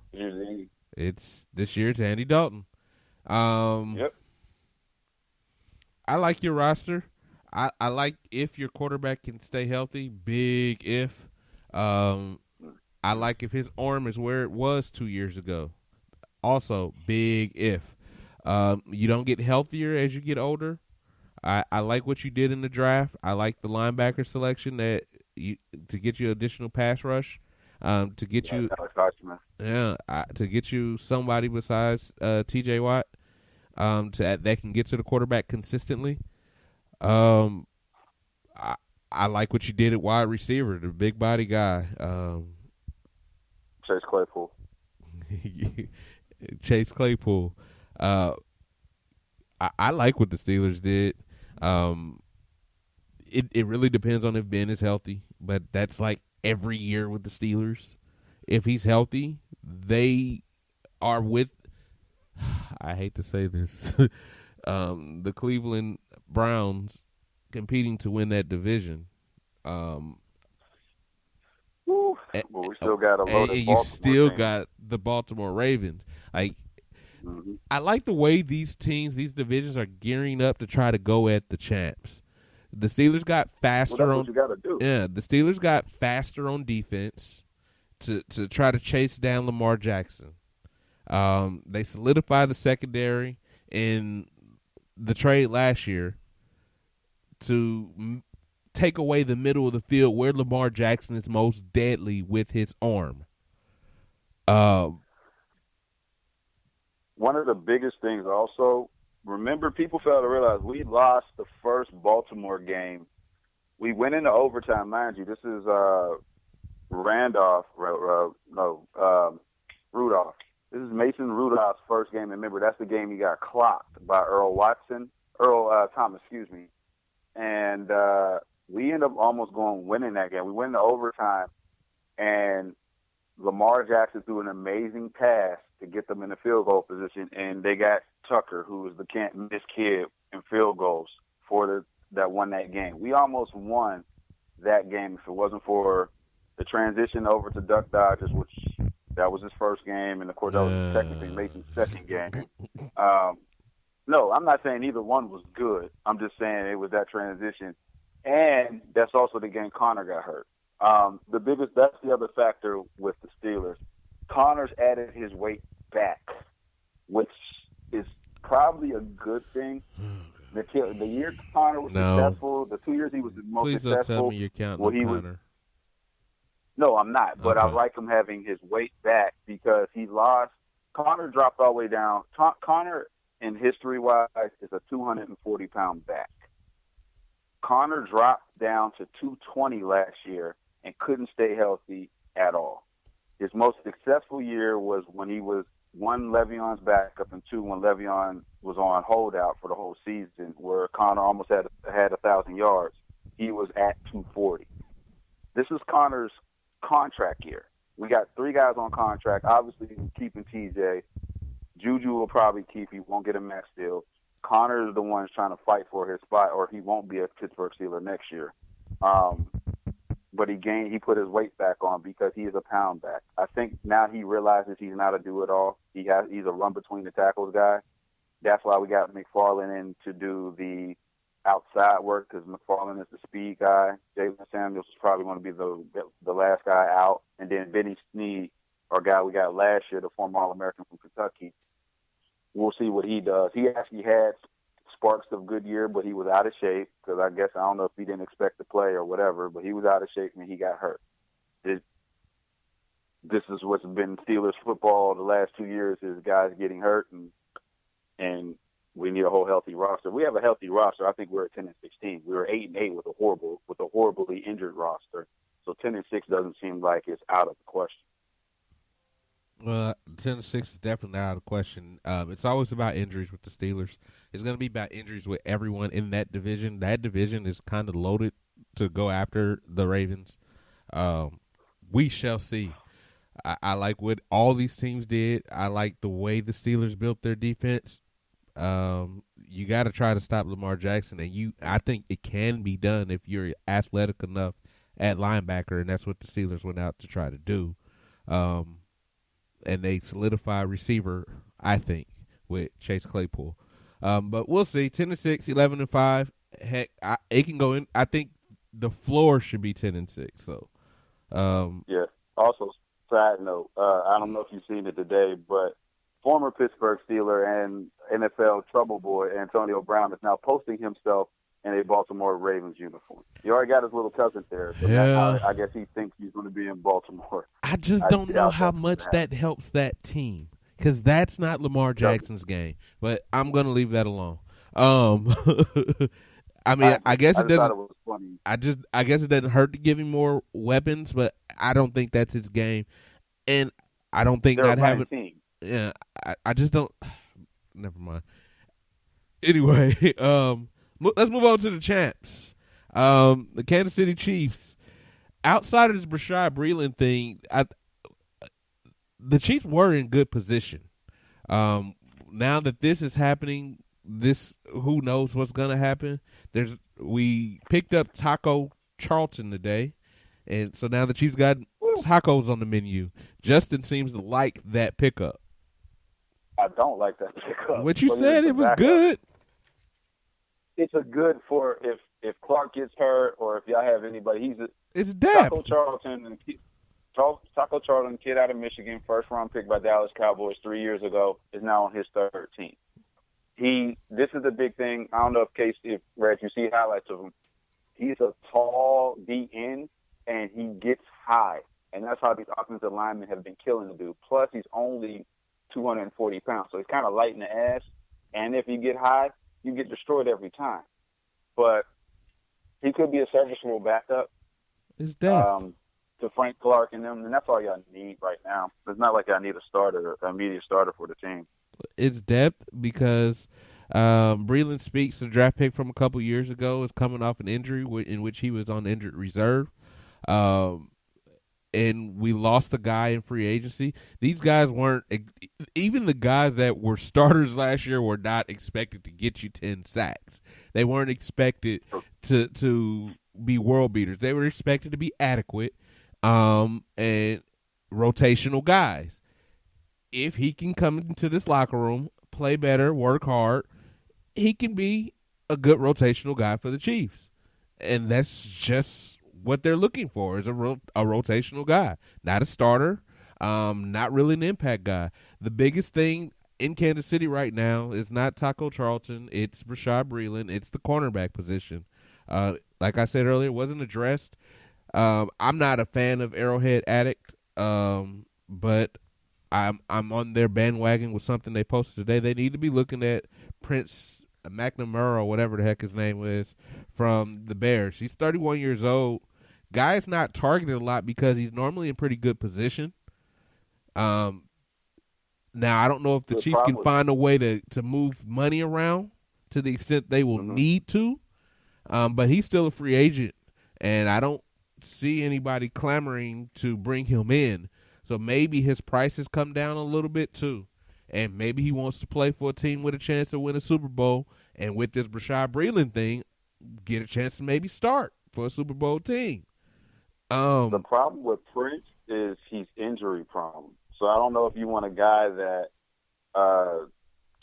It's this year. It's Andy Dalton. I like your roster. I like if your quarterback can stay healthy. Big if. I like if his arm is where it was 2 years ago. Also, big if. You don't get healthier as you get older. I like what you did in the draft. I like the linebacker selection to get you additional pass rush. To get you somebody besides TJ Watt that can get to the quarterback consistently. I like what you did at wide receiver, the big body guy. Chase Claypool. Chase Claypool. I like what the Steelers did. It really depends on if Ben is healthy, but that's like every year with the Steelers. If he's healthy, they are with, I hate to say this, the Cleveland Browns competing to win that division. But we still got a loaded and you Baltimore still team. got the Baltimore Ravens. I like the way these divisions are gearing up to try to go at the champs. The Steelers got faster Well, that's what you got to do. Yeah, the Steelers got faster on defense to try to chase down Lamar Jackson. They solidified the secondary in the trade last year to take away the middle of the field where Lamar Jackson is most deadly with his arm. One of the biggest things also, remember, people fail to realize we lost the first Baltimore game. We went into overtime, mind you. This is Rudolph. This is Mason Rudolph's first game. And remember, that's the game he got clocked by Earl Thomas, And we ended up almost winning that game. We went into overtime, and Lamar Jackson threw an amazing pass to get them in the field goal position, and they got Tucker, who was the can't-miss kid, in field goals that won that game. We almost won that game if it wasn't for the transition over to Duck Dodgers, which that was his first game, and of course that was technically Mason's second game. No, I'm not saying either one was good. I'm just saying it was that transition, and that's also the game Connor got hurt. That's the other factor with the Steelers. Connor's added his weight back, which is probably a good thing. The year Connor was successful, the 2 years he was the most successful. Please don't tell me you're counting Connor. No, I'm not. But okay. I like him having his weight back because he lost. Connor dropped all the way down. Connor, in history-wise, is a 240-pound back. Connor dropped down to 220 last year and couldn't stay healthy at all. His most successful year was when he was, one, Le'Veon's backup, and two, when Le'Veon was on holdout for the whole season, where Connor almost had 1,000 yards. He was at 240. This is Connor's contract year. We got 3 guys on contract. Obviously, keeping TJ. Juju will probably keep. He won't get a max deal. Connor is the one trying to fight for his spot, or he won't be a Pittsburgh Steeler next year. But he put his weight back on because he is a pound back. I think now he realizes he's not a do-it-all. He's a run-between-the-tackles guy. That's why we got McFarland in to do the outside work, because McFarland is the speed guy. Jalen Samuels is probably going to be the last guy out. And then Benny Snead, our guy we got last year, the former All-American from Kentucky. We'll see what he does. He actually had sparks of good year, but he was out of shape because I don't know if he didn't expect to play or whatever, but he was out of shape and he got hurt. This is what's been Steelers football the last 2 years, is guys getting hurt, and we need a whole healthy roster. We have a healthy roster. I think we're at 10-16. We were 8-8 with a horribly injured roster. So 10-6 doesn't seem like it's out of the question. Well, 10-6 is definitely out of the question. It's always about injuries with the Steelers. It's going to be about injuries with everyone in that division. That division is kind of loaded to go after the Ravens. We shall see. I like what all these teams did. I like the way the Steelers built their defense. You got to try to stop Lamar Jackson, and I think it can be done if you're athletic enough at linebacker, and that's what the Steelers went out to try to do. And they solidify receiver, I think, with Chase Claypool. But we'll see. 10-6, 11-5. Heck, it can go in. I think the floor should be 10-6. So, yeah. Also, side note, I don't know if you've seen it today, but former Pittsburgh Steeler and NFL trouble boy Antonio Brown is now posting himself in a Baltimore Ravens uniform. He already got his little cousin there, so I guess he thinks he's going to be in Baltimore. I just don't know how much that helps that team, because that's not Lamar Jackson's game. But I'm going to leave that alone. I mean, I guess it doesn't. It was funny. I guess it doesn't hurt to give him more weapons, but I don't think that's his game, and I don't think not having. Team. Yeah, I just don't. Never mind. Anyway, let's move on to the champs. The Kansas City Chiefs. Outside of this Rashad Breeland thing, the Chiefs were in good position. Now that this is happening, who knows what's gonna happen? We picked up Taco Charlton today, and so now the Chiefs got tacos on the menu. Justin seems to like that pickup. I don't like that pickup. What you said, it was good. It's a good for if Clark gets hurt or if y'all have anybody. It's depth. Taco Charlton and Taco Charlton, kid out of Michigan, first-round pick by Dallas Cowboys 3 years ago, is now on his third team. This is the big thing. I don't know if Reg, you see highlights of him. He's a tall DN, and he gets high. And that's how these offensive linemen have been killing the dude. Plus, he's only 240 pounds, so he's kind of light in the ass. And if you get high, you get destroyed every time. But he could be a serviceable backup to Frank Clark and them, and that's all y'all need right now. It's not like I need a starter, an immediate starter for the team. It's depth because Breeland Speaks, the draft pick from a couple years ago, is coming off an injury in which he was on injured reserve. And we lost a guy in free agency. These guys weren't – even the guys that were starters last year were not expected to get you 10 sacks. They weren't expected to be world beaters. They were expected to be adequate and rotational guys. If he can come into this locker room, play better, work hard, he can be a good rotational guy for the Chiefs. And that's just what they're looking for, is a rotational guy, not a starter, not really an impact guy. The biggest thing in Kansas City right now is not Taco Charlton, it's Rashad Breeland, it's the cornerback position. Like I said earlier, it wasn't addressed. I'm not a fan of Arrowhead Addict, but I'm on their bandwagon with something they posted today. They need to be looking at Prince McNamara, or whatever the heck his name is, from the Bears. He's 31 years old. Guy's not targeted a lot because he's normally in pretty good position. Now, I don't know if the Chiefs can find a way to move money around to the extent they will need to, but he's still a free agent, and I don't see anybody clamoring to bring him in. So maybe his prices come down a little bit too, and maybe he wants to play for a team with a chance to win a Super Bowl, and with this Rashad Breeland thing, get a chance to maybe start for a Super Bowl team. The problem with Prince is he's injury prone. So I don't know if you want a guy that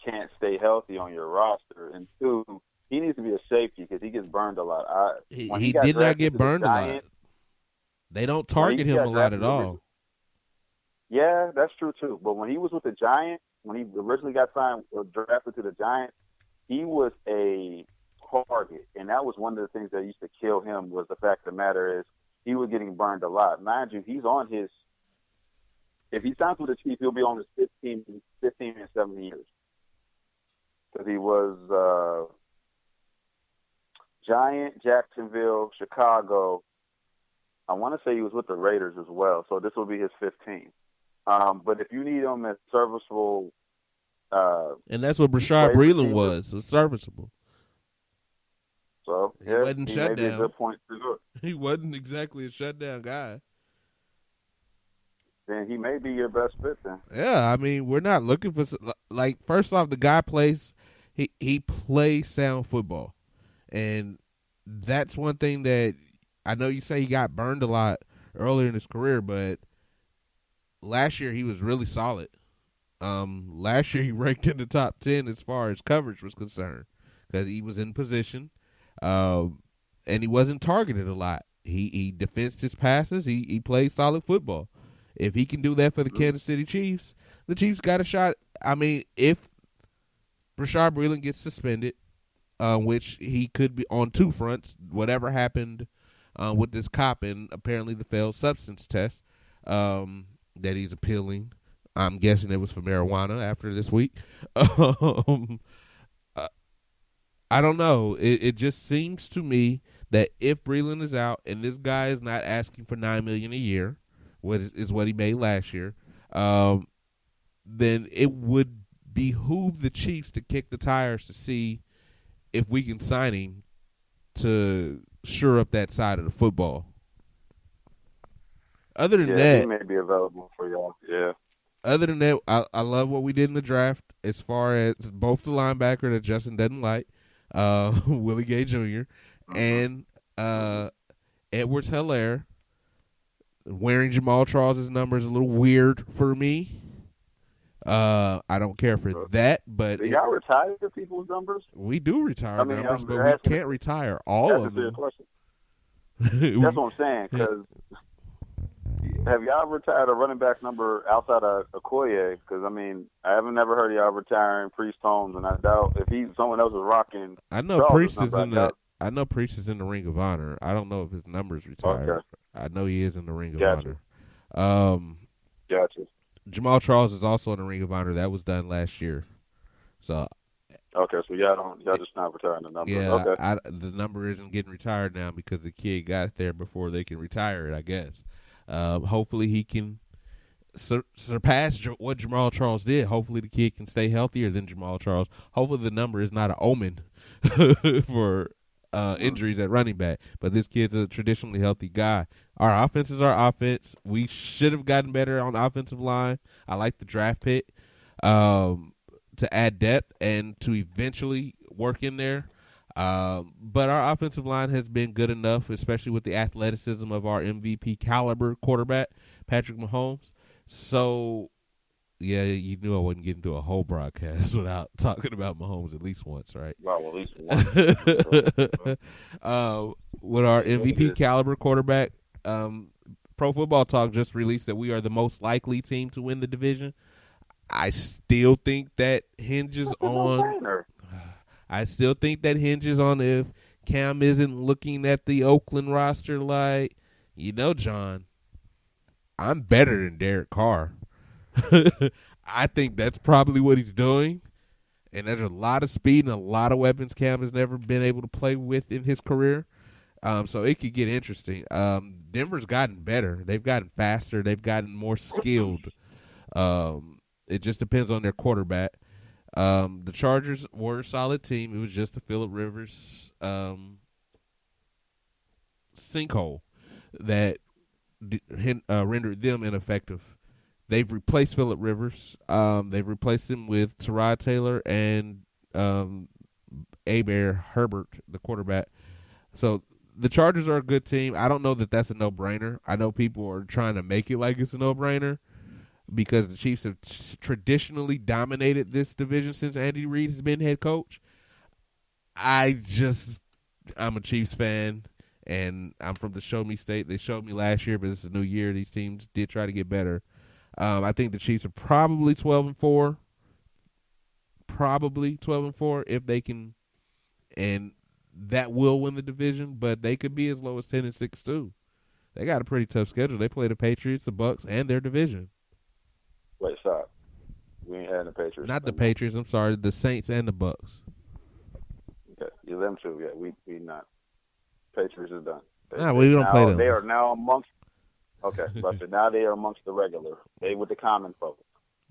can't stay healthy on your roster. And two, he needs to be a safety because he gets burned a lot. He did not get burned a lot. They don't target him a lot at all. Yeah, that's true too. But when he was with the Giants, when he originally got signed or drafted to the Giants, he was a target. And that was one of the things that used to kill him, was the fact of the matter is he was getting burned a lot. Mind you, he's on his – if he signs with the Chiefs, he'll be on his 15 and 17 years. Because he was Giant, Jacksonville, Chicago. I want to say he was with the Raiders as well. So this will be his 15. But if you need him as serviceable and that's what Rashad Breeland was serviceable. So, he wasn't shut down. A good point to do it. He wasn't exactly a shutdown guy. Then he may be your best fit then. Yeah, I mean, we're not looking for – like, first off, the guy plays – he plays sound football. And that's one thing that – I know you say he got burned a lot earlier in his career, but last year he was really solid. Last year he ranked in the top 10 as far as coverage was concerned because he was in position. And he wasn't targeted a lot. He defensed his passes. He played solid football. If he can do that for the Kansas City Chiefs, the Chiefs got a shot. I mean, if Rashad Breeland gets suspended, which he could be on two fronts, whatever happened with this cop and apparently the failed substance test that he's appealing. I'm guessing it was for marijuana after this week. I don't know. It just seems to me that if Breeland is out and this guy is not asking for $9 million a year, what is what he made last year, then it would behoove the Chiefs to kick the tires to see if we can sign him to shore up that side of the football. Other than that, he may be available for y'all. Yeah. Other than that, I love what we did in the draft as far as both the linebacker that Justin doesn't like, Willie Gay Jr., and Edwards-Helaire. Wearing Jamal Charles' number is a little weird for me. I don't care for that, but do y'all retire people's numbers? We do retire numbers, but we can't retire all of them. That's what I'm saying, because have y'all retired a running back number outside of Okoye? Because I mean, I haven't never heard of y'all retiring Priest Holmes, and I doubt if someone else was rocking. I know Charles' Priest is number, in the. I know Priest is in the Ring of Honor. I don't know if his number's retired. Okay. I know he is in the Ring of Gotcha. Honor. Gotcha. Jamal Charles is also in the Ring of Honor. That was done last year. So. Okay, so y'all just not retiring the number. Yeah, okay. The number isn't getting retired now because the kid got there before they can retire it, I guess. Hopefully he can surpass what Jamal Charles did. Hopefully the kid can stay healthier than Jamal Charles. Hopefully the number is not an omen for injuries at running back. But this kid's a traditionally healthy guy. Our offense is our offense. We should have gotten better on the offensive line. I like the draft pick. To add depth and to eventually work in there. But our offensive line has been good enough, especially with the athleticism of our MVP caliber quarterback, Patrick Mahomes. So, yeah, you knew I wasn't getting to a whole broadcast without talking about Mahomes at least once, right? Well, at least once. With our MVP caliber quarterback, Pro Football Talk just released that we are the most likely team to win the division. I still think that hinges on. I still think that hinges on if Cam isn't looking at the Oakland roster like, John, I'm better than Derek Carr. I think that's probably what he's doing. And there's a lot of speed and a lot of weapons Cam has never been able to play with in his career. So it could get interesting. Denver's gotten better. They've gotten faster. They've gotten more skilled. It just depends on their quarterback. The Chargers were a solid team. It was just the Phillip Rivers sinkhole that rendered them ineffective. They've replaced Phillip Rivers. They've replaced him with Tyrod Taylor and Abear Herbert, the quarterback. So the Chargers are a good team. I don't know that that's a no-brainer. I know people are trying to make it like it's a no-brainer, because the Chiefs have traditionally dominated this division since Andy Reid has been head coach. I'm a Chiefs fan, and I'm from the Show Me State. They showed me last year, but it's a new year. These teams did try to get better. I think the Chiefs are probably 12-4. Probably 12-4 if they can, and that will win the division, but they could be as low as 10-6 too. They got a pretty tough schedule. They play the Patriots, the Bucks, and their division. Wait, stop. We ain't had the Patriots. Not the Patriots. I'm sorry, the Saints and the Bucks. Okay, you them two. Yeah, we not. Patriots is done. We don't play them. They are now amongst. Okay, but now they are amongst the regular. They with the common folk.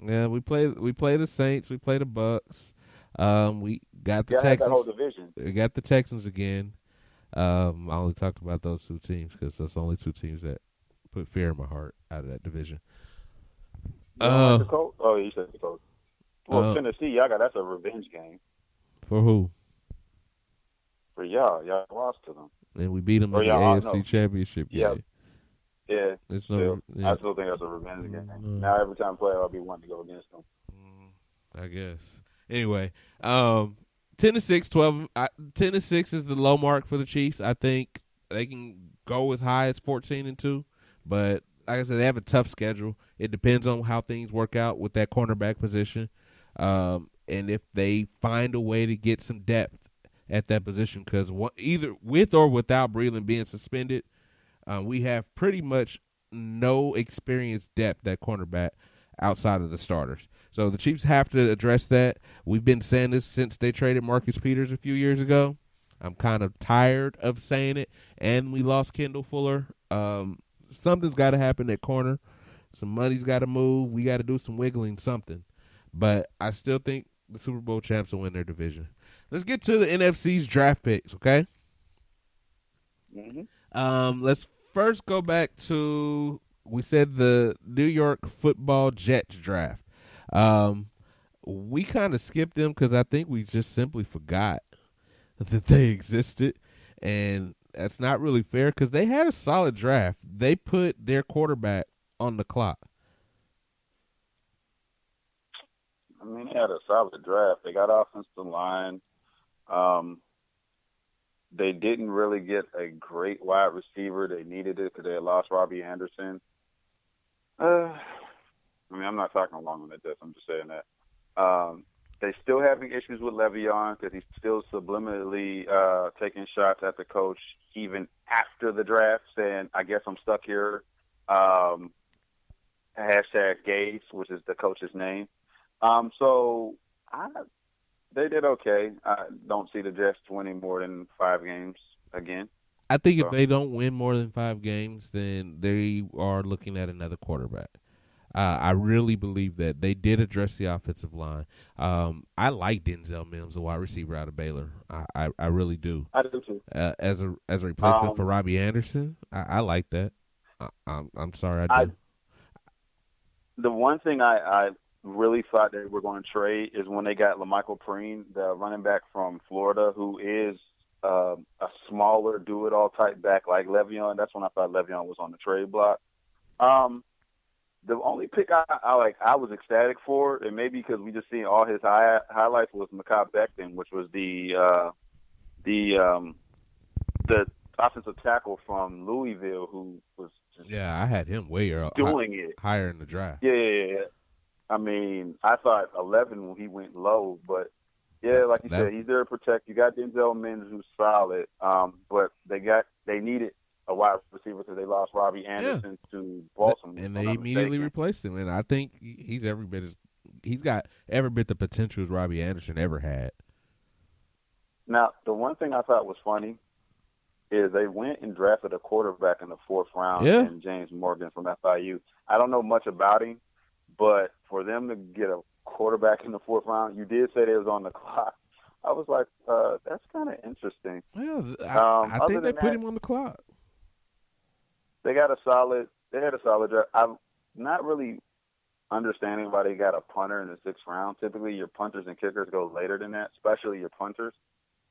Yeah, we play the Saints. We play the Bucks. We got the Texans. That whole division. We got the Texans again. I only talked about those two teams because that's the only two teams that put fear in my heart out of that division. Like the Colts? Oh, you said the Colts. Well, Tennessee, that's a revenge game. For who? For y'all. Y'all lost to them. And we beat them in the AFC Championship game. Yeah. I still think that's a revenge game. Now every time I play, I'll be wanting to go against them. I guess. Anyway, 10-6, 12. 10-6 is the low mark for the Chiefs. I think they can go as high as 14-2, but like I said, they have a tough schedule. It depends on how things work out with that cornerback position, and if they find a way to get some depth at that position, because either with or without Breland being suspended, we have pretty much no experienced depth at cornerback outside of the starters. So the Chiefs have to address that. We've been saying this since they traded Marcus Peters a few years ago. I'm kind of tired of saying it, and we lost Kendall Fuller. Something's got to happen at corner. Some money's got to move. We got to do some wiggling, something. But I still think the Super Bowl champs will win their division. Let's get to the NFC's draft picks, okay? Mm-hmm. Let's first go back to, we said the New York Football Jets draft. We kind of skipped them because I think we just simply forgot that they existed, and that's not really fair because they had a solid draft. They put their quarterback on the clock. I mean, they had a solid draft. They got offensive line. They didn't really get a great wide receiver. They needed it because they had lost Robbie Anderson. mean, I'm not talking along on the Jets. I'm just saying that. They still having issues with Le'Veon because he's still subliminally taking shots at the coach even after the draft, saying, I guess I'm stuck here. Hashtag Gage, which is the coach's name. They did okay. I don't see the Jets winning more than 5 games again. I think if they don't win more than 5 games, then they are looking at another quarterback. I really believe that they did address the offensive line. I like Denzel Mims, the wide receiver out of Baylor. I really do. I do too. As a replacement for Robbie Anderson, I like that. I'm sorry, I do. The one thing I really thought they were going to trade is when they got LaMichael Perine, the running back from Florida, who is a smaller, do-it-all type back like Le'Veon. That's when I thought Le'Veon was on the trade block. The only pick I was ecstatic for, and maybe because we just seen all his highlights, was Mekhi Becton, which was the offensive tackle from Louisville, who was just I had him way higher in the draft. Yeah. I mean, I thought 11 when he went low, but like you said, he's there to protect. You got Denzel Mims, who's solid, but they needed a wide receiver because they lost Robbie Anderson to Baltimore, and they immediately replaced him. And I think he's got every bit the potential as Robbie Anderson ever had. Now, the one thing I thought was funny is they went and drafted a quarterback in the 4th round, and James Morgan from FIU. I don't know much about him, but for them to get a quarterback in the 4th round, you did say they was on the clock. I was like, that's kind of interesting. Well, I think they put him on the clock. They had a solid draft. I'm not really understanding why they got a punter in the 6th round. Typically, your punters and kickers go later than that, especially your punters.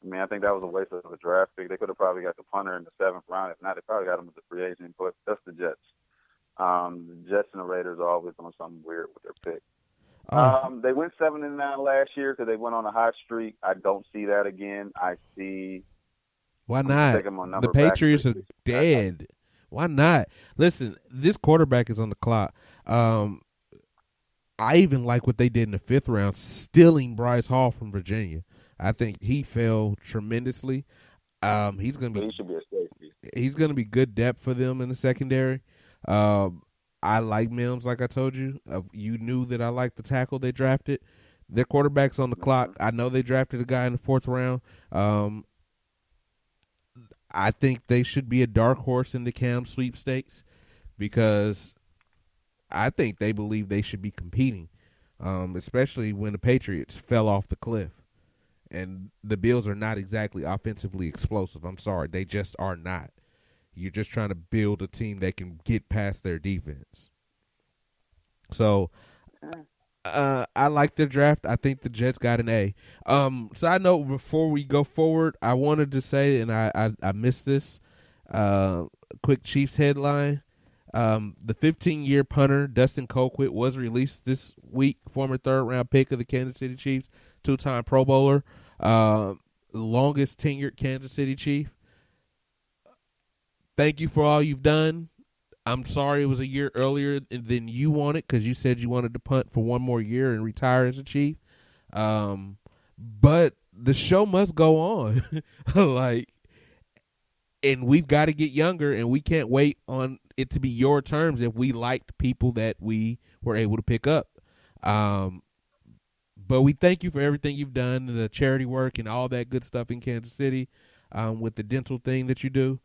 I mean, I think that was a waste of a draft pick. They could have probably got the punter in the 7th round. If not, they probably got him as a free agent. But that's the Jets. The Jets and the Raiders are always doing something weird with their pick. They went 7-9 last year because they went on a hot streak. I don't see that again. I see. Why not? The Patriots are dead. Why not? Listen, this quarterback is on the clock. I even like what they did in the 5th round, stealing Bryce Hall from Virginia. I think he fell tremendously. He's going to be good depth for them in the secondary. I like Mims, like I told you. You knew that I liked the tackle they drafted. Their quarterback's on the clock. I know they drafted a guy in the 4th round. I think they should be a dark horse in the Cam sweepstakes because I think they believe they should be competing, especially when the Patriots fell off the cliff. And the Bills are not exactly offensively explosive. I'm sorry. They just are not. You're just trying to build a team that can get past their defense. So I like their draft. I think the Jets got an A. Side note, before we go forward, I wanted to say, and I missed this, quick Chiefs headline. The 15-year punter, Dustin Colquitt, was released this week, former 3rd-round pick of the Kansas City Chiefs, 2-time Pro Bowler, longest tenured Kansas City Chief. Thank you for all you've done. I'm sorry it was a year earlier than you wanted because you said you wanted to punt for one more year and retire as a Chief. But the show must go on. And we've got to get younger, and we can't wait on it to be your terms if we liked people that we were able to pick up. But we thank you for everything you've done, the charity work and all that good stuff in Kansas City with the dental thing that you do.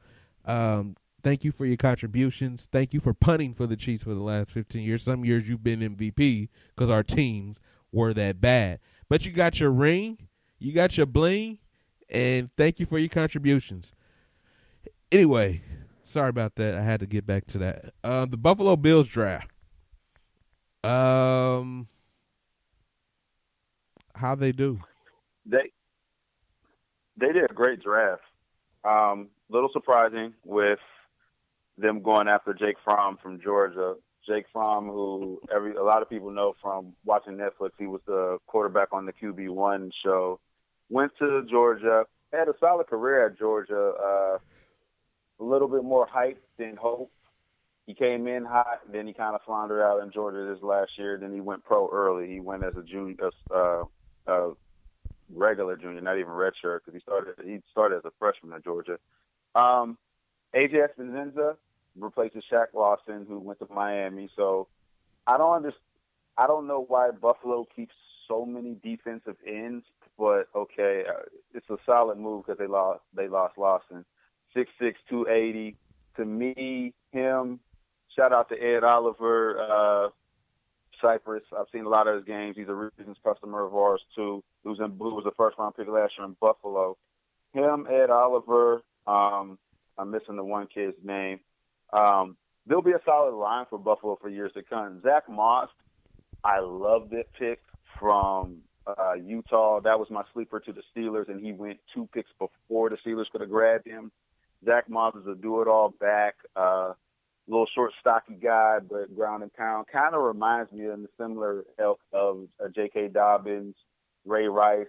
Thank you for your contributions. Thank you for punting for the Chiefs for the last 15 years. Some years you've been MVP because our teams were that bad. But you got your ring, you got your bling, and thank you for your contributions. Anyway, sorry about that. I had to get back to that. The Buffalo Bills draft. How they do? They did a great draft. Little surprising with them going after Jake Fromm from Georgia. Jake Fromm, who a lot of people know from watching Netflix, he was the quarterback on the QB1 show. Went to Georgia, had a solid career at Georgia. A little bit more hype than hope. He came in hot, then he kind of floundered out in Georgia this last year. Then he went pro early. He went as a junior, regular junior, not even redshirt, because he started as a freshman at Georgia. AJ Espinoza replaces Shaq Lawson, who went to Miami. So I don't know why Buffalo keeps so many defensive ends, but okay, it's a solid move because they lost Lawson, 6'6", 280. To me, him. Shout out to Ed Oliver, Cypress. I've seen a lot of his games. He's a Reasons customer of ours too. Who was a first round pick last year in Buffalo. Him, Ed Oliver. I'm missing the one kid's name. There'll be a solid line for Buffalo for years to come. Zach Moss, I love that pick from Utah. That was my sleeper to the Steelers, and he went 2 picks before the Steelers could have grabbed him. Zach Moss is a do-it-all back, little short, stocky guy, but ground and pound. Kind of reminds me of the similar ilk of J.K. Dobbins, Ray Rice,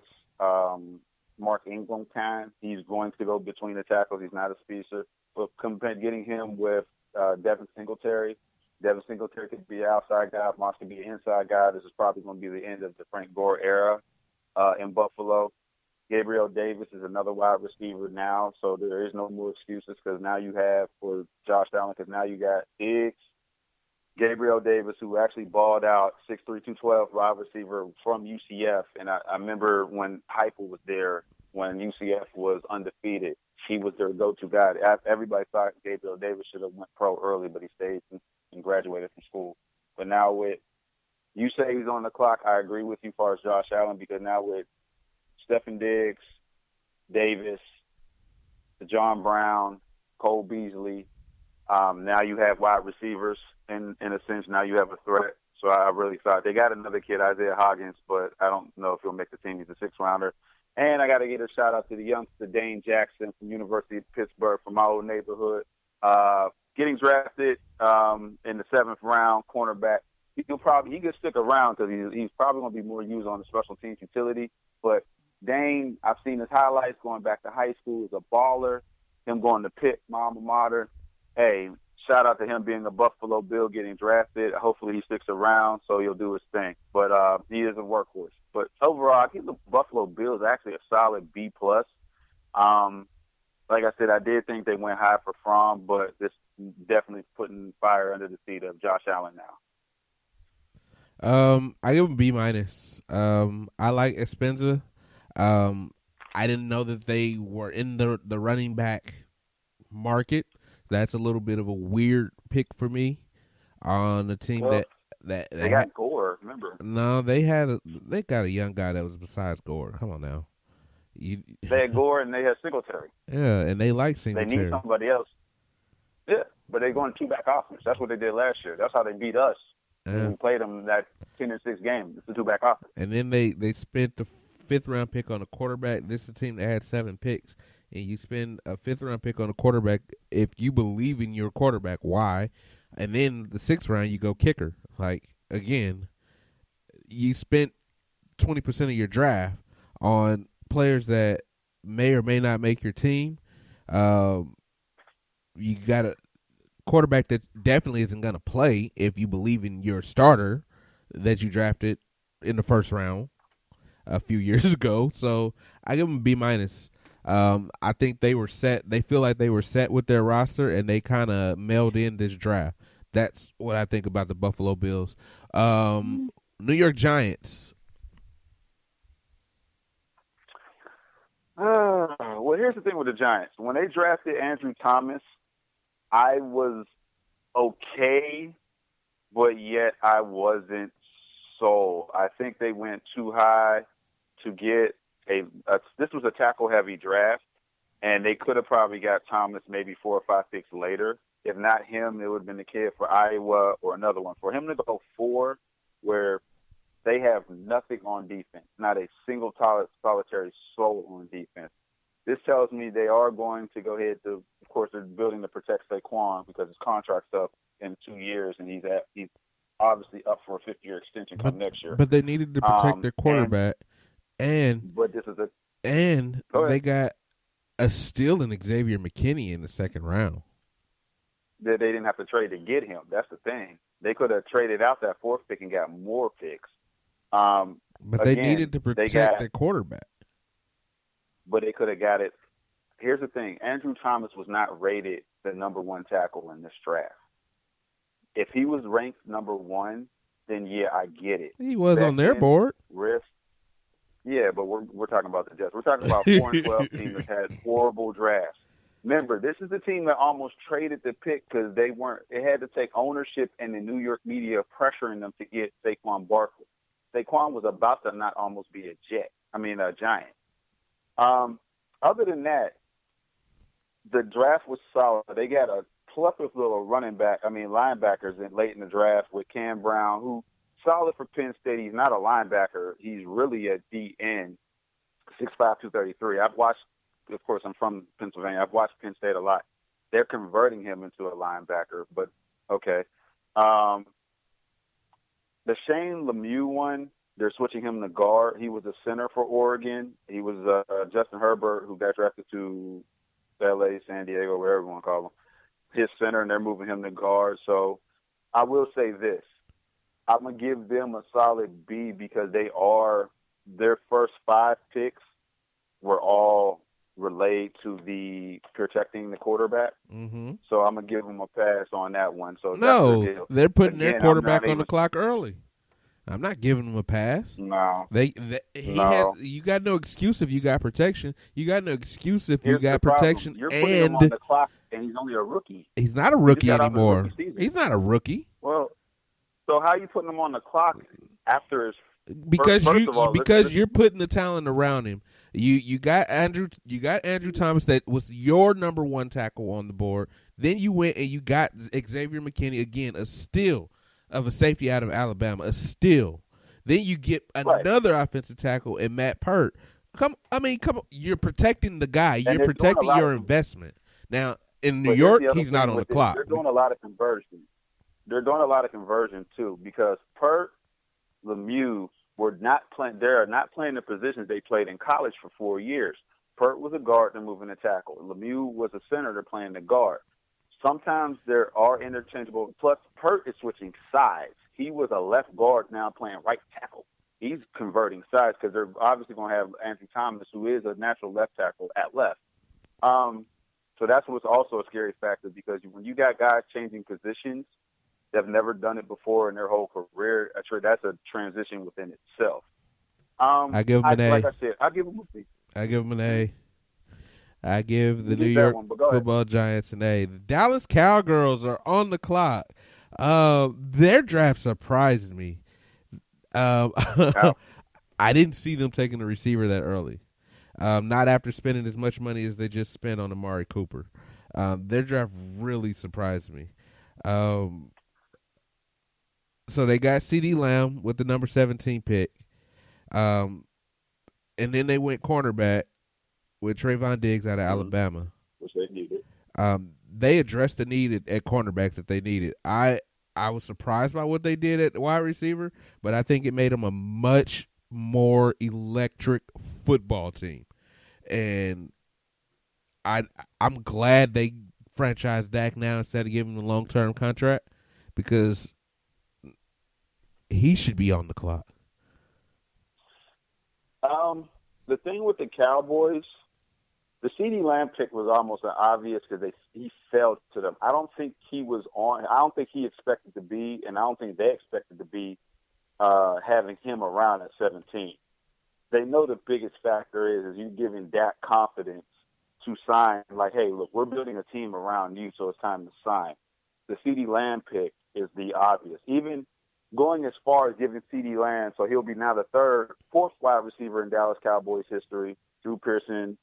Mark Ingram kind. He's going to go between the tackles. He's not a speedster. But getting him with Devin Singletary. Devin Singletary could be an outside guy. Moss could be an inside guy. This is probably going to be the end of the Frank Gore era in Buffalo. Gabriel Davis is another wide receiver now, so there is no more excuses because now you have for Josh Allen, because now you got Diggs, Gabriel Davis, who actually balled out 6'3", 212 wide receiver from UCF. And I remember when Heupel was there, when UCF was undefeated, he was their go-to guy. Everybody thought Gabriel Davis should have went pro early, but he stayed and graduated from school. But now with you say he's on the clock, I agree with you as far as Josh Allen, because now with Stephen Diggs, Davis, John Brown, Cole Beasley, now you have wide receivers in a sense. Now you have a threat. So I really thought they got another kid, Isaiah Hoggins, but I don't know if he'll make the team. He's a 6th-rounder. And I got to give a shout-out to the youngster, Dane Jackson from University of Pittsburgh, from my old neighborhood. Getting drafted in the 7th round, cornerback. He can stick around because he's probably going to be more used on the special teams utility. But Dane, I've seen his highlights going back to high school. He's a baller. Him going to Pitt, my alma mater. Hey, shout out to him being a Buffalo Bill getting drafted. Hopefully he sticks around so he'll do his thing. But he is a workhorse. But overall, I give the Buffalo Bills actually a solid B+. Like I said, I did think they went high for Fromm, but this definitely putting fire under the feet of Josh Allen now. I give him B-. I like Espenza. I didn't know that they were in the running back market. That's a little bit of a weird pick for me on a team that they got Gore. Remember? No, they got a young guy that was besides Gore. Come on now. They had Gore and they had Singletary. Yeah, and they like Singletary. They need somebody else. Yeah, but they're going 2-back offense. That's what they did last year. That's how they beat us. Yeah. We played them that 10-6 game. It's a 2-back offense. And then they spent the 5th-round pick on a quarterback. This is a team that had 7 picks. And you spend a 5th-round pick on a quarterback if you believe in your quarterback. Why? And then the 6th round, you go kicker. Like, again, you spent 20% of your draft on players that may or may not make your team. You got a quarterback that definitely isn't going to play if you believe in your starter that you drafted in the 1st round a few years ago. So I give them B-. I think they were set. They feel like they were set with their roster, and they kind of mailed in this draft. That's what I think about the Buffalo Bills. New York Giants. Well, here's the thing with the Giants. When they drafted Andrew Thomas, I was okay, but yet I wasn't sold. I think they went too high to get this was a tackle-heavy draft, and they could have probably got Thomas maybe 4 or 5 picks later. If not him, it would have been the kid for Iowa or another one. For him to go 4, where they have nothing on defense, not a single solitary soul on defense. This tells me they are going to go ahead to, of course, they're building to protect Saquon because his contract's up in 2 years, and he's obviously up for a 5th-year extension come next year. But they needed to protect their quarterback. But this is they got a steal in Xavier McKinney in the 2nd round. that they didn't have to trade to get him. That's the thing. They could have traded out that 4th pick and got more picks. But they needed to protect their quarterback. But they could have got it. Here's the thing. Andrew Thomas was not rated the number 1 tackle in this draft. If he was ranked number 1, then yeah, I get it. He was on their board. Risk. Yeah, but we're talking about the Jets. We're talking about 4-12 team that had horrible drafts. Remember, this is the team that almost traded the pick because they weren't. It had to take ownership and the New York media pressuring them to get Saquon Barkley. Saquon was about to not almost be a Giant. Other than that, the draft was solid. They got a plethora of little linebackers late in the draft with Cam Brown, who solid for Penn State. He's not a linebacker. He's really a DN, 6'5", 233. I've watched. Of course, I'm from Pennsylvania. I've watched Penn State a lot. They're converting him into a linebacker, but okay. The Shane Lemieux one, they're switching him to guard. He was a center for Oregon. He was Justin Herbert, who got drafted to L.A., San Diego, wherever you want to call him, his center, and they're moving him to guard. So I will say this. I'm going to give them a solid B because their first 5 picks were all relayed to the protecting the quarterback. Mm-hmm. So I'm going to give them a pass on that one. So no, they're putting their quarterback on the clock early. I'm not giving them a pass. No. You got no excuse if you got protection. You got no excuse if you got protection. You're putting him on the clock, and he's only a rookie. He's not a rookie anymore. He's not a rookie. Well, so how are you putting him on the clock after his because you're putting the talent around him. You got Andrew Thomas that was your number 1 tackle on the board. Then you went and you got Xavier McKinney, again, a steal of a safety out of Alabama, a steal. Then you get another offensive tackle in Matt Pert. Come on, you're protecting the guy. You're protecting your investment. Now in New York, he's not on the clock. They're doing a lot of conversion. They're doing a lot of conversion too because Pert, Lemieux they're not playing the positions they played in college for 4 years. Pert was a guard, they're moving to tackle. Lemieux was a center, they're playing the guard. Sometimes there are interchangeable. Plus, Pert is switching sides. He was a left guard, now playing right tackle. He's converting sides because they're obviously going to have Andrew Thomas, who is a natural left tackle, at left. So that's what's also a scary factor because when you got guys changing positions, they've never done it before in their whole career. That's a transition within itself. I give him an A. Like I said, I give him a B. I give him an A. I give the New York Football Giants an A. The Dallas Cowgirls are on the clock. Their draft surprised me. I didn't see them taking a receiver that early. Not after spending as much money as they just spent on Amari Cooper. Their draft really surprised me. So they got CeeDee Lamb with the number 17 pick. And then they went cornerback with Trayvon Diggs out of Alabama. Which they needed. They addressed the need at cornerback that they needed. I was surprised by what they did at wide receiver, but I think it made them a much more electric football team. And I'm glad they franchised Dak now instead of giving him a long-term contract because he should be on the clock. The thing with the Cowboys, the CeeDee Lamb pick was almost an obvious because he fell to them. I don't think he expected to be, and I don't think they expected to be having him around at 17. They know the biggest factor is you giving Dak confidence to sign, like, hey, look, we're building a team around you, so it's time to sign. The CeeDee Lamb pick is the obvious. Even going as far as giving CeeDee Lamb, so he'll be now the fourth wide receiver in Dallas Cowboys history, Drew Pearson,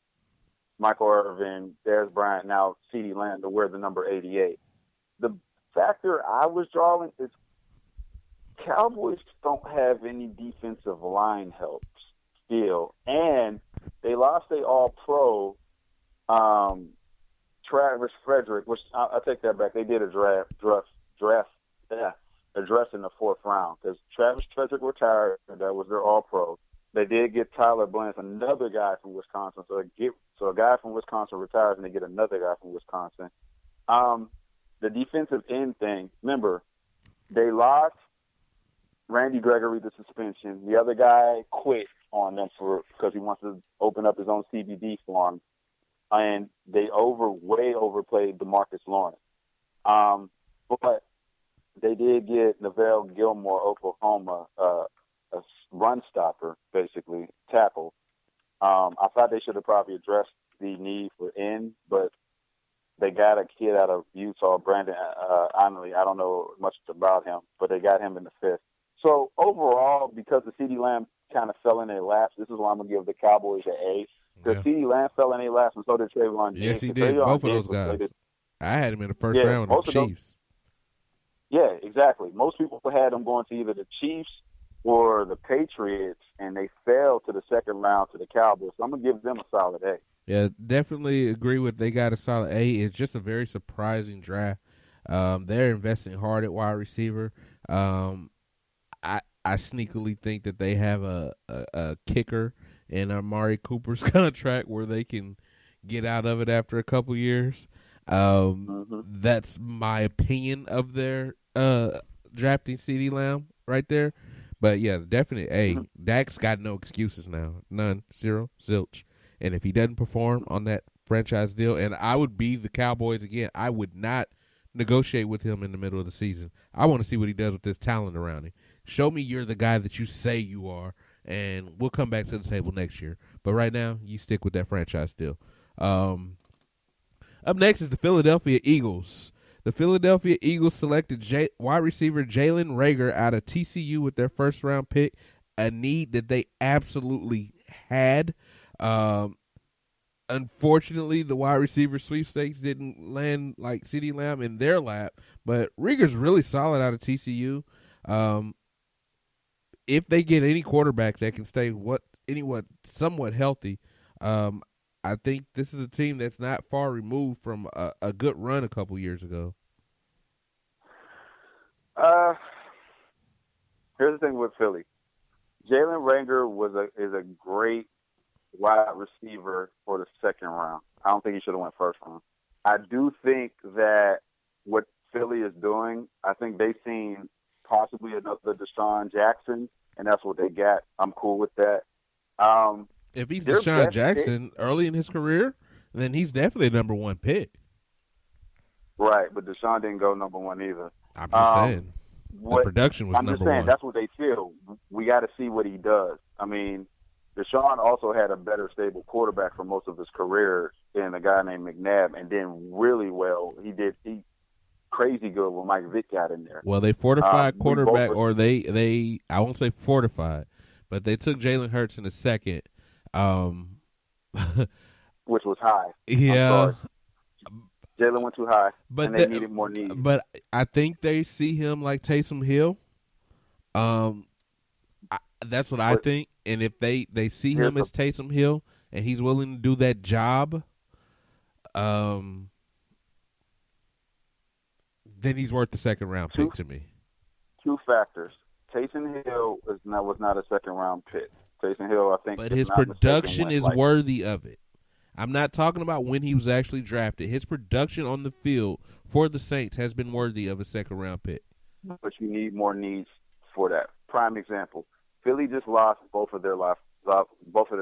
Michael Irvin, Dez Bryant, now CeeDee Lamb to wear the number 88. The factor I was drawing is Cowboys don't have any defensive line help still, and they lost their all-pro Travis Frederick, which I take that back. They did a draft address in the 4th round because Travis Frederick retired. That was their all-pro. They did get Tyler Blance, another guy from Wisconsin. So a guy from Wisconsin retires, and they get another guy from Wisconsin. the defensive end thing, remember, they lost Randy Gregory to suspension. The other guy quit on them because he wants to open up his own CBD farm. And they way overplayed DeMarcus Lawrence. But they did get Neville Gilmore, Oklahoma, a run stopper, basically, tackle. I thought they should have probably addressed the need for end, but they got a kid out of Utah, Brandon Honley. I don't know much about him, but they got him in the fifth. So overall, because the CeeDee Lamb kind of fell in their laps, this is why I'm going to give the Cowboys an A. Because CeeDee Lamb fell in their laps, and so did Trayvon James. Yes, he did. Both of those guys. I had him in the first round with the Chiefs. Yeah, exactly. Most people had them going to either the Chiefs or the Patriots, and they fell to the second round to the Cowboys. So I'm going to give them a solid A. Yeah, definitely agree with they got a solid A. It's just a very surprising draft. They're investing hard at wide receiver. I sneakily think that they have a kicker in Amari Cooper's contract where they can get out of it after a couple years. That's my opinion of their drafting CeeDee Lamb right there. But, yeah, definitely A. Dak's got no excuses now. None. Zero. Zilch. And if he doesn't perform on that franchise deal, and I would be the Cowboys again, I would not negotiate with him in the middle of the season. I want to see what he does with this talent around him. Show me you're the guy that you say you are, and we'll come back to the table next year. But right now, you stick with that franchise deal. Up next is the Philadelphia Eagles. The Philadelphia Eagles selected wide receiver Jalen Reagor out of TCU with their first-round pick, a need that they absolutely had. Unfortunately, the wide receiver sweepstakes didn't land like CeeDee Lamb in their lap, but Reagor's really solid out of TCU. If they get any quarterback that can stay somewhat healthy, I think this is a team that's not far removed from a good run a couple years ago. Here's the thing with Philly. Jalen Reagor is a great wide receiver for the second round. I don't think he should have went first round. I do think that what Philly is doing, I think they've seen possibly another Deshaun Jackson, and that's what they got. I'm cool with that. If he's Deshaun Jackson early in his career, then he's definitely a number one pick. Right, but Deshaun didn't go number one either. I'm just saying. The production was number one. I'm just saying, that's what they feel. We got to see what he does. I mean, Deshaun also had a better stable quarterback for most of his career than a guy named McNabb, and then really well. He crazy good when Mike Vick got in there. Well, they fortified quarterback, or they I won't say fortified, but they took Jalen Hurts in the second. Which was high. Yeah. Jalen went too high, and they needed more needs. But I think they see him like Taysom Hill. That's what I think. And if they see him as Taysom Hill and he's willing to do that job, then he's worth the second-round pick to me. Two factors. Taysom Hill was not a second-round pick. Taysom Hill, I think. But his production is worthy of it. I'm not talking about when he was actually drafted. His production on the field for the Saints has been worthy of a second-round pick. But you need more needs for that. Prime example. Philly just lost both of their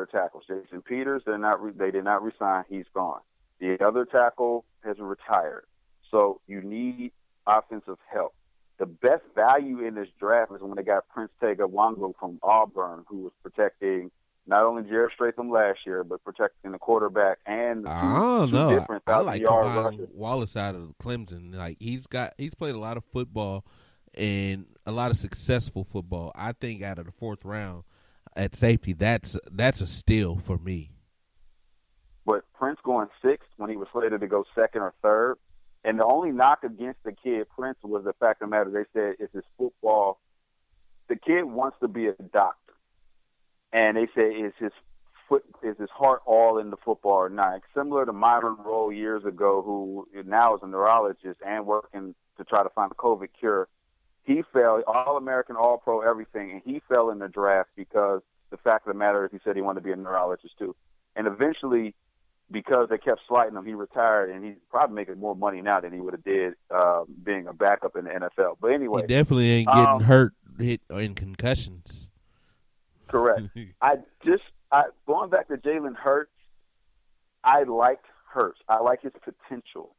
tackles. Jason Peters, they did not resign. He's gone. The other tackle has retired. So you need offensive help. The best value in this draft is when they got Prince Tega Wango from Auburn, who was protecting not only Jared Stratham last year, but protecting the quarterback and two different 1,000-yard rushers. Wallace out of Clemson. Like he's played a lot of football and a lot of successful football. I think out of the fourth round at safety, that's a steal for me. But Prince going sixth when he was slated to go second or third, and the only knock against the kid Prince was the fact of the matter. They said it's his football. The kid wants to be a doctor. And they say, is his heart all in the football or not? Similar to Myron Rowe years ago, who now is a neurologist and working to try to find a COVID cure. He fell, All-American, All-Pro, everything, and he fell in the draft because the fact of the matter is he said he wanted to be a neurologist too. And eventually because they kept slighting him, he retired, and he's probably making more money now than he would have did being a backup in the NFL. But anyway, he definitely ain't getting hurt, hit in concussions. Correct. Going back to Jalen Hurts, I liked Hurts. I like his potential.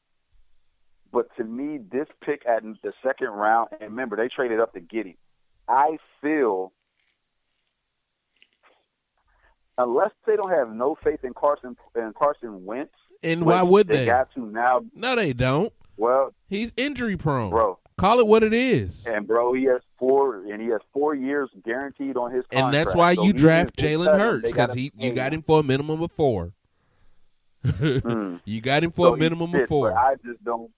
But to me, this pick at the second round, and remember, they traded up to get him. I feel, unless they don't have no faith in Carson Wentz, and why would they? They got to now. No, they don't. Well, he's injury prone, bro. Call it what it is. And bro, he has 4 years guaranteed on his contract. And that's why you draft Jalen Hurts, because you got him for a minimum of 4. You got him for a minimum of 4. But I just don't.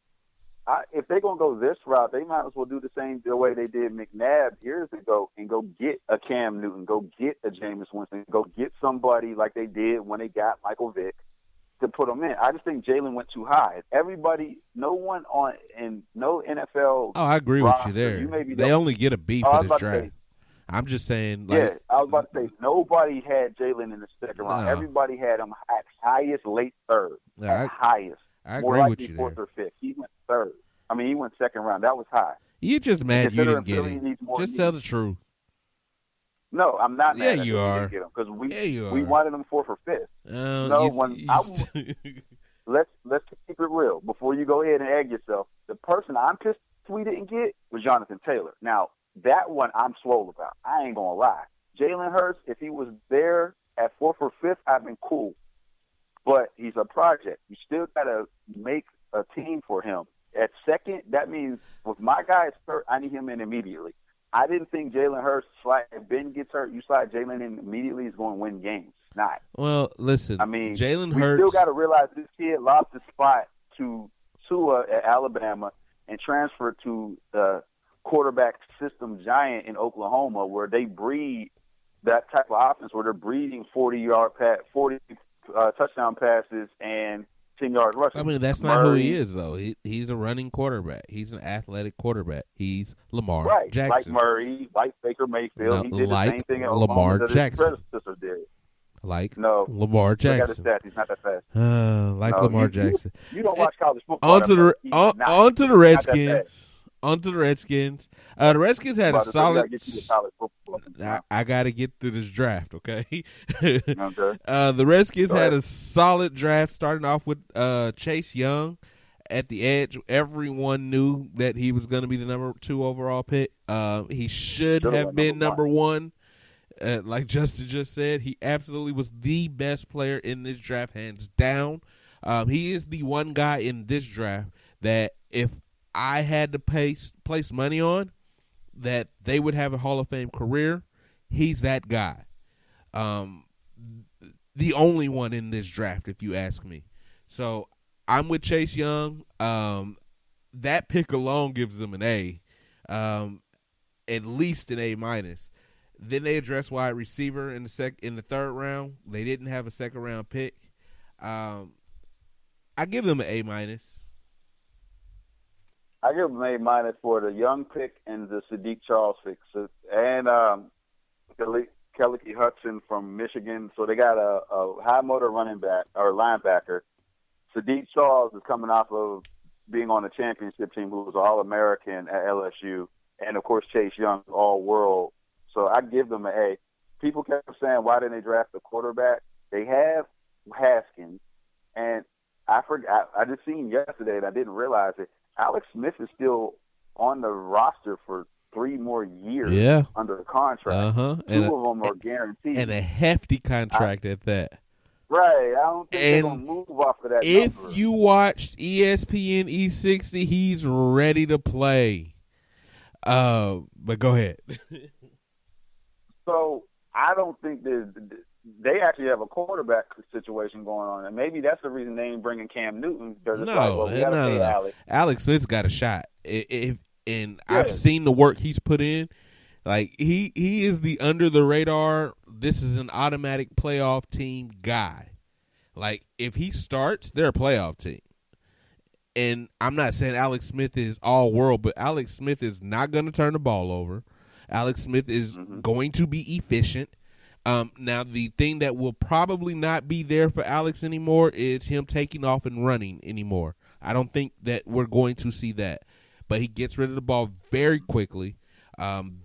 If they're gonna go this route, they might as well do the way they did McNabb years ago and go get a Cam Newton, go get a Jameis Winston, go get somebody like they did when they got Michael Vick to put them in. I just think Jalen went too high. No one in no NFL. Oh, I agree with you there. They only get a B for this draft. I'm just saying. I was about to say nobody had Jalen in the second round. No. Everybody had him at highest late third. Highest. I More agree likely with you fourth there. or fifth. He went third. I mean, he went second round. That was high. You just mad you didn't get him. Just tell the truth. No, I'm not mad. Yeah, you are. Because you we wanted him fourth or fifth. Let's keep it real. Before you go ahead and egg yourself, the person I'm pissed we didn't get was Jonathan Taylor. Now, that one I'm swole about. I ain't going to lie. Jalen Hurts, if he was there at fourth or fifth, I've been cool. But he's a project. You still got to make a team for him. At second, that means with my guys hurt, I need him in immediately. I didn't think Jalen Hurts, if Ben gets hurt, you slide Jalen in immediately, he's going to win games. It's not. Well, listen, I mean, Jalen we Hurts. still got to realize this kid lost his spot to Tua at Alabama and transferred to the quarterback system giant in Oklahoma, where they breed that type of offense, where they're breeding 40 touchdown passes and 10 yards rushing. I mean, that's not who he is, though. He's a running quarterback. He's an athletic quarterback. He's Lamar Jackson. Like Murray, like Baker Mayfield. He did the same thing at Lamar Oklahoma that his predecessor did. Lamar Jackson. Look at his stats. He's not that fast. Lamar Jackson. You don't watch college football. On to the Redskins. The Redskins had a solid. I got to get through this draft, okay? The Redskins had a solid draft, starting off with Chase Young at the edge. Everyone knew that he was going to be the number 2 overall pick. He should have been number 1. Like Justin just said, he absolutely was the best player in this draft, hands down. He is the one guy in this draft that if I had to place money on that they would have a Hall of Fame career, he's that guy. The only one in this draft, if you ask me. So I'm with Chase Young. That pick alone gives them an A, at least an A-. Then they addressed wide receiver in the third round. They didn't have a second round pick. I give them an A-. I give them A- for the young pick and the Sadiq Charles pick, and Kelly Hudson from Michigan. So they got a high motor running back or linebacker. Sadiq Charles is coming off of being on the championship team, who was an All-American at LSU, and of course Chase Young, All-World. So I give them an A. People kept saying, why didn't they draft a quarterback? They have Haskins, and I forgot. I just seen yesterday, and I didn't realize it. Alex Smith is still on the roster for 3 more years under the contract. 2 of them are guaranteed. And a hefty contract at that. Right. I don't think they're going to move off of that number. If you watched ESPN E60, he's ready to play. But go ahead. So I don't think they actually have a quarterback situation going on, and maybe that's the reason they ain't bringing Cam Newton, because it's we got to pay Alex. Alex Smith's got a shot. I've seen the work he's put in. Like he is the under the radar. This is an automatic playoff team guy. Like if he starts, they're a playoff team. And I'm not saying Alex Smith is all world, but Alex Smith is not going to turn the ball over. Alex Smith is going to be efficient. Now, the thing that will probably not be there for Alex anymore is him taking off and running anymore. I don't think that we're going to see that. But he gets rid of the ball very quickly.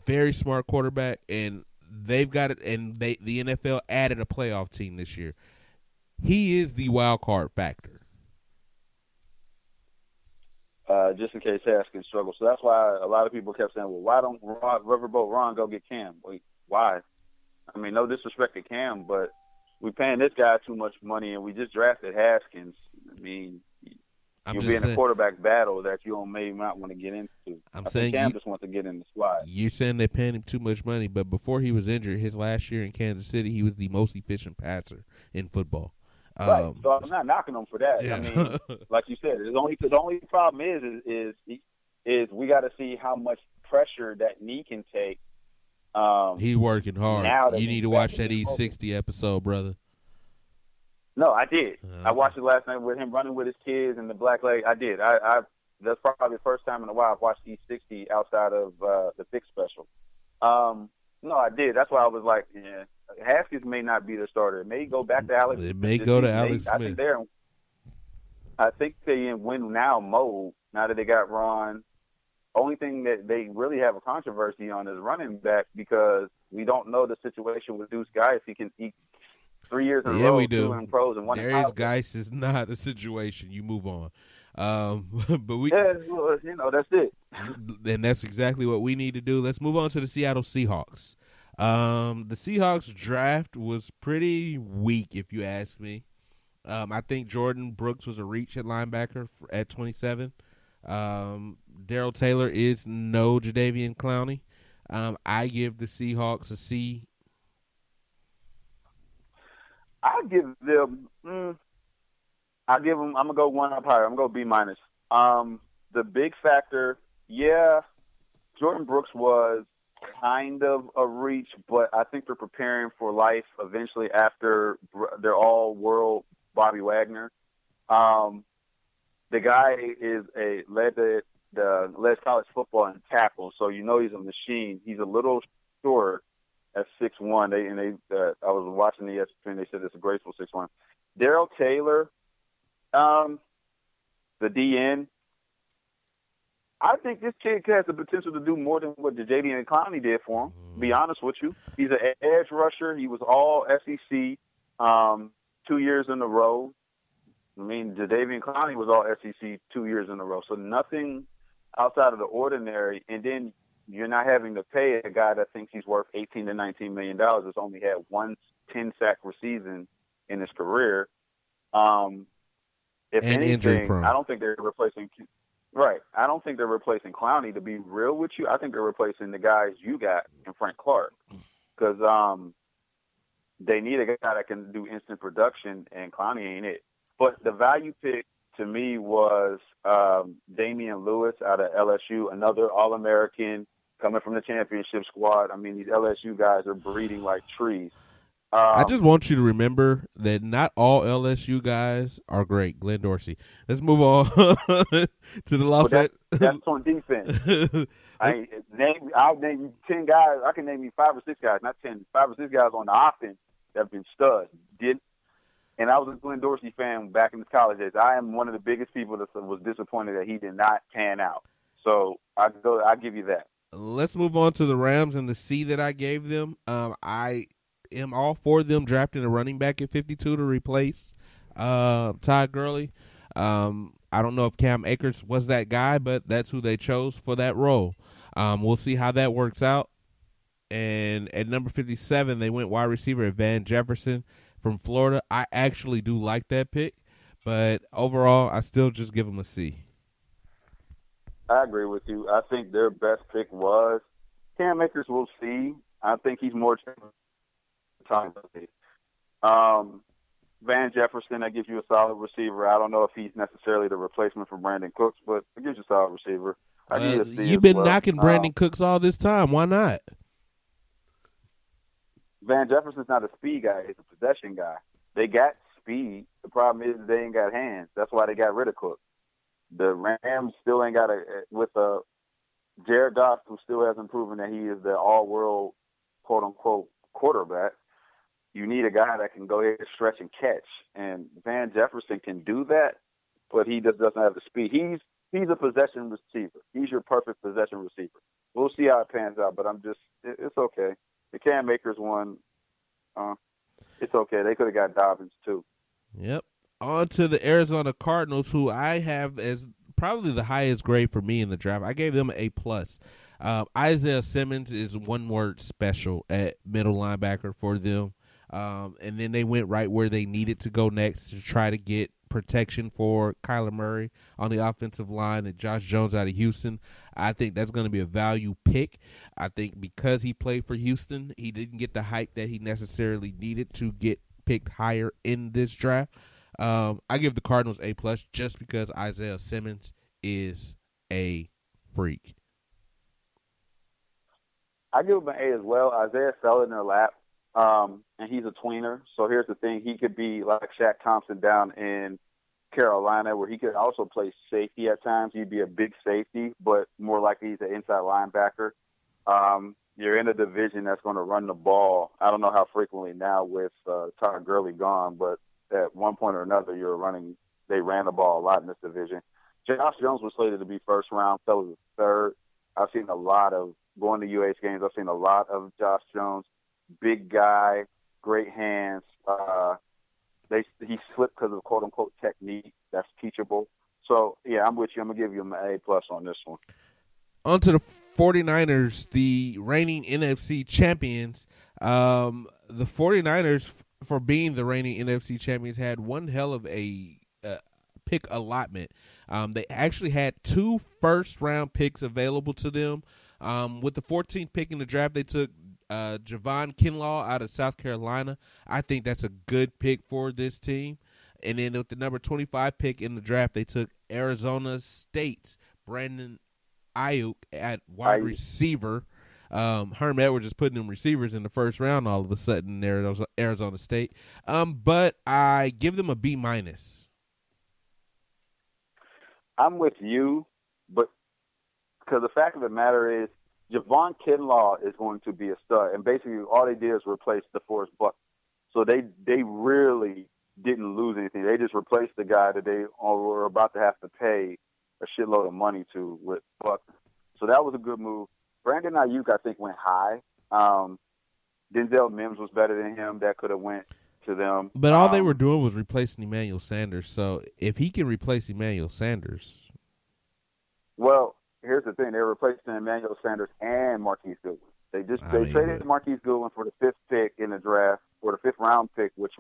Very smart quarterback, and they've got it. And the NFL added a playoff team this year. He is the wild card factor. Just in case Haskins struggles. So that's why a lot of people kept saying, well, why don't Riverboat Ron go get Cam? Wait, why? I mean, no disrespect to Cam, but we're paying this guy too much money, and we just drafted Haskins. I mean, you'll be in a quarterback battle that you may not want to get into. I think Cam just wants to get in the squad. You're saying they're paying him too much money, but before he was injured, his last year in Kansas City, he was the most efficient passer in football. Right, so I'm not knocking him for that. Yeah. I mean, like you said, the only problem is we got to see how much pressure that knee can take. He's working hard. You need to watch that E60 episode, brother. No, I did. I watched it last night with him running with his kids and the black leg. I did. That's probably the first time in a while I've watched E60 outside of the big special. No, I did. That's why I was like, yeah, Haskins may not be the starter. It may go back to Alex. It may go to Alex Smith. I think they in win now mode now that they got Ron. Only thing that they really have a controversy on is running back because we don't know the situation with Deuce Guy if he can eat 3 years in a row, we do. 2 in pros and 1 in Darius Geis is not a situation. You move on. But we, well, that's it. And that's exactly what we need to do. Let's move on to the Seattle Seahawks. The Seahawks draft was pretty weak, if you ask me. I think Jordan Brooks was a reach at linebacker at 27. Darrell Taylor is no Jadeveon Clowney. I give the Seahawks a C. I give them. I'm gonna go one up higher. I'm gonna go B minus. The big factor, yeah, Jordan Brooks was kind of a reach, but I think they're preparing for life eventually after their all-world Bobby Wagner. The guy led college football in tackles, so he's a machine. He's a little short at 6'1". I was watching the ESPN. They said it's a graceful 6'1". Darrell Taylor, the DN. I think this kid has the potential to do more than what Jadeveon Clowney did for him. To be honest with you, he's an edge rusher. He was all SEC 2 years in a row. I mean, Jadeveon Clowney was all SEC 2 years in a row. So nothing outside of the ordinary. And then you're not having to pay a guy that thinks he's worth $18 to $19 million. That's only had 1 10-sack season in his career. If anything, I don't think they're replacing. Right. I don't think they're replacing Clowney. To be real with you, I think they're replacing the guys you got in Frank Clark because they need a guy that can do instant production, and Clowney ain't it. But the value pick to me was Damian Lewis out of LSU, another All-American coming from the championship squad. I mean, these LSU guys are breeding like trees. I just want you to remember that not all LSU guys are great. Glenn Dorsey. Let's move on to the Los Angeles. That's on defense. I'll name you 10 guys. I can name you 5 or 6 guys, not 10. 5 or 6 guys on the offense that have been studs. And I was a Glenn Dorsey fan back in his college days. I am one of the biggest people that was disappointed that he did not pan out. So I give you that. Let's move on to the Rams and the C that I gave them. I am all for them drafting a running back at 52 to replace Todd Gurley. I don't know if Cam Akers was that guy, but that's who they chose for that role. We'll see how that works out. And at number 57, they went wide receiver at Van Jefferson from Florida. I actually do like that pick, but overall, I still just give them a C. I agree with you. I think their best pick was Cam Akers. We'll see. I think he's more time. Van Jefferson, that gives you a solid receiver. I don't know if he's necessarily the replacement for Brandon Cooks, but it gives you a solid receiver. You've been knocking Brandon Cooks all this time. Why not? Van Jefferson's not a speed guy. He's a possession guy. They got speed. The problem is they ain't got hands. That's why they got rid of Cook. The Rams still ain't got with Jared Goff, who still hasn't proven that he is the all-world, quote-unquote, quarterback. you need a guy that can go ahead, stretch, and catch. And Van Jefferson can do that, but he just doesn't have the speed. He's a possession receiver. He's your perfect possession receiver. We'll see how it pans out, but it's okay. The Cam Akers one, it's okay. They could have got Dobbins too. Yep. On to the Arizona Cardinals, who I have as probably the highest grade for me in the draft. I gave them an A+. Isaiah Simmons is one word special at middle linebacker for them. And then they went right where they needed to go next to try to get protection for Kyler Murray on the offensive line and Josh Jones out of Houston. I think that's going to be a value pick. I think because he played for Houston, he didn't get the hype that he necessarily needed to get picked higher in this draft. I give the Cardinals A+ just because Isaiah Simmons is a freak. I give him an A as well. Isaiah fell in their lap, and he's a tweener. So here's the thing. He could be like Shaq Thompson down in Carolina, where he could also play safety at times. He'd be a big safety, but more likely he's an inside linebacker. You're in a division that's going to run the ball. I don't know how frequently now with Todd Gurley gone, but at one point or another, they ran the ball a lot in this division. Josh Jones was slated to be first round, fell to third. I've seen a lot of, going to UH games, I've seen a lot of Josh Jones. Big guy, great hands. He slipped because of quote-unquote technique. That's teachable. So, yeah, I'm with you. I'm going to give you an A+ on this one. On to the 49ers, the reigning NFC champions. The 49ers, for being the reigning NFC champions, had one hell of a pick allotment. They actually had 2 first-round picks available to them. With the 14th pick in the draft, they took Javon Kinlaw out of South Carolina. I think that's a good pick for this team. And then with the number 25 pick in the draft, they took Arizona State's Brandon Ayuk at wide receiver. Herm Edwards is putting them receivers in the first round all of a sudden in Arizona State. But I give them a B-. I'm with you, but because the fact of the matter is, Javon Kinlaw is going to be a stud, and basically all they did is replace DeForest Buckner. So they really didn't lose anything. They just replaced the guy that they were about to have to pay a shitload of money to with Buckner. So that was a good move. Brandon Ayuk, I think, went high. Denzel Mims was better than him. That could have went to them. But all they were doing was replacing Emmanuel Sanders. So if he can replace Emmanuel Sanders. Well, here's the thing. They replaced Emmanuel Sanders and Marquise Goodwin. They traded Marquise Goodwin for the 5th pick in the draft, or the 5th round pick, which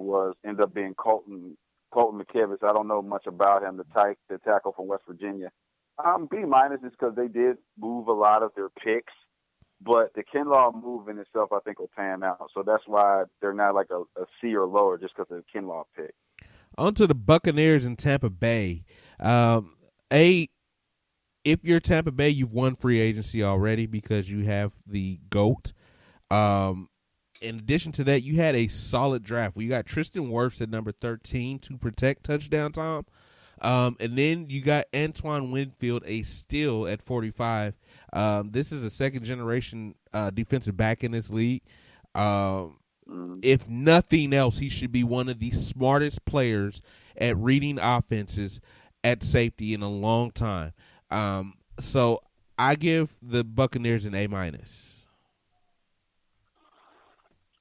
ended up being Colton McKivitz. I don't know much about him, the tackle from West Virginia. B- is because they did move a lot of their picks, but the Kinlaw move in itself, I think, will pan out. So that's why they're not like a C or lower just because of the Kinlaw pick. On to the Buccaneers in Tampa Bay. If you're Tampa Bay, you've won free agency already because you have the GOAT. In addition to that, you had a solid draft. You got Tristan Wirfs at number 13 to protect touchdown time. And then you got Antoine Winfield, a steal at 45. This is a second-generation defensive back in this league. If nothing else, he should be one of the smartest players at reading offenses at safety in a long time. So I give the Buccaneers an A-.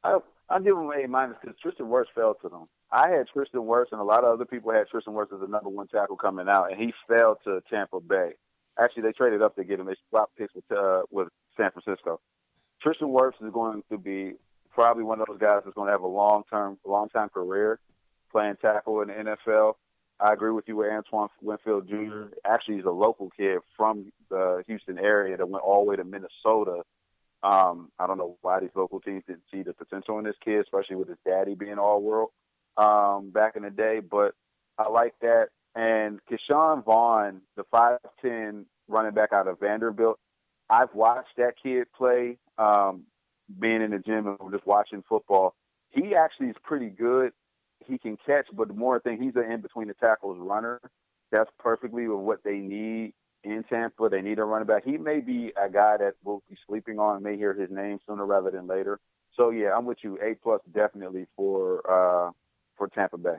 I'll give them an A- because Tristan Wirfs fell to them. I had Tristan Wirfs, and a lot of other people had Tristan Wirfs as the number 1 tackle coming out, and he fell to Tampa Bay. Actually, they traded up to get him. They swapped picks with San Francisco. Tristan Wirfs is going to be probably one of those guys that's going to have a long-time career playing tackle in the NFL. I agree with you with Antoine Winfield Jr. Actually, he's a local kid from the Houston area that went all the way to Minnesota. I don't know why these local teams didn't see the potential in this kid, especially with his daddy being all-world back in the day. But I like that. And Keyshawn Vaughn, the 5'10" running back out of Vanderbilt, I've watched that kid play, being in the gym and just watching football. He actually is pretty good. He can catch, but the more thing, he's an in-between the tackles runner. That's perfectly what they need in Tampa. They need a running back. He may be a guy that we'll be sleeping on and may hear his name sooner rather than later. So, yeah, I'm with you. A+ definitely for Tampa Bay.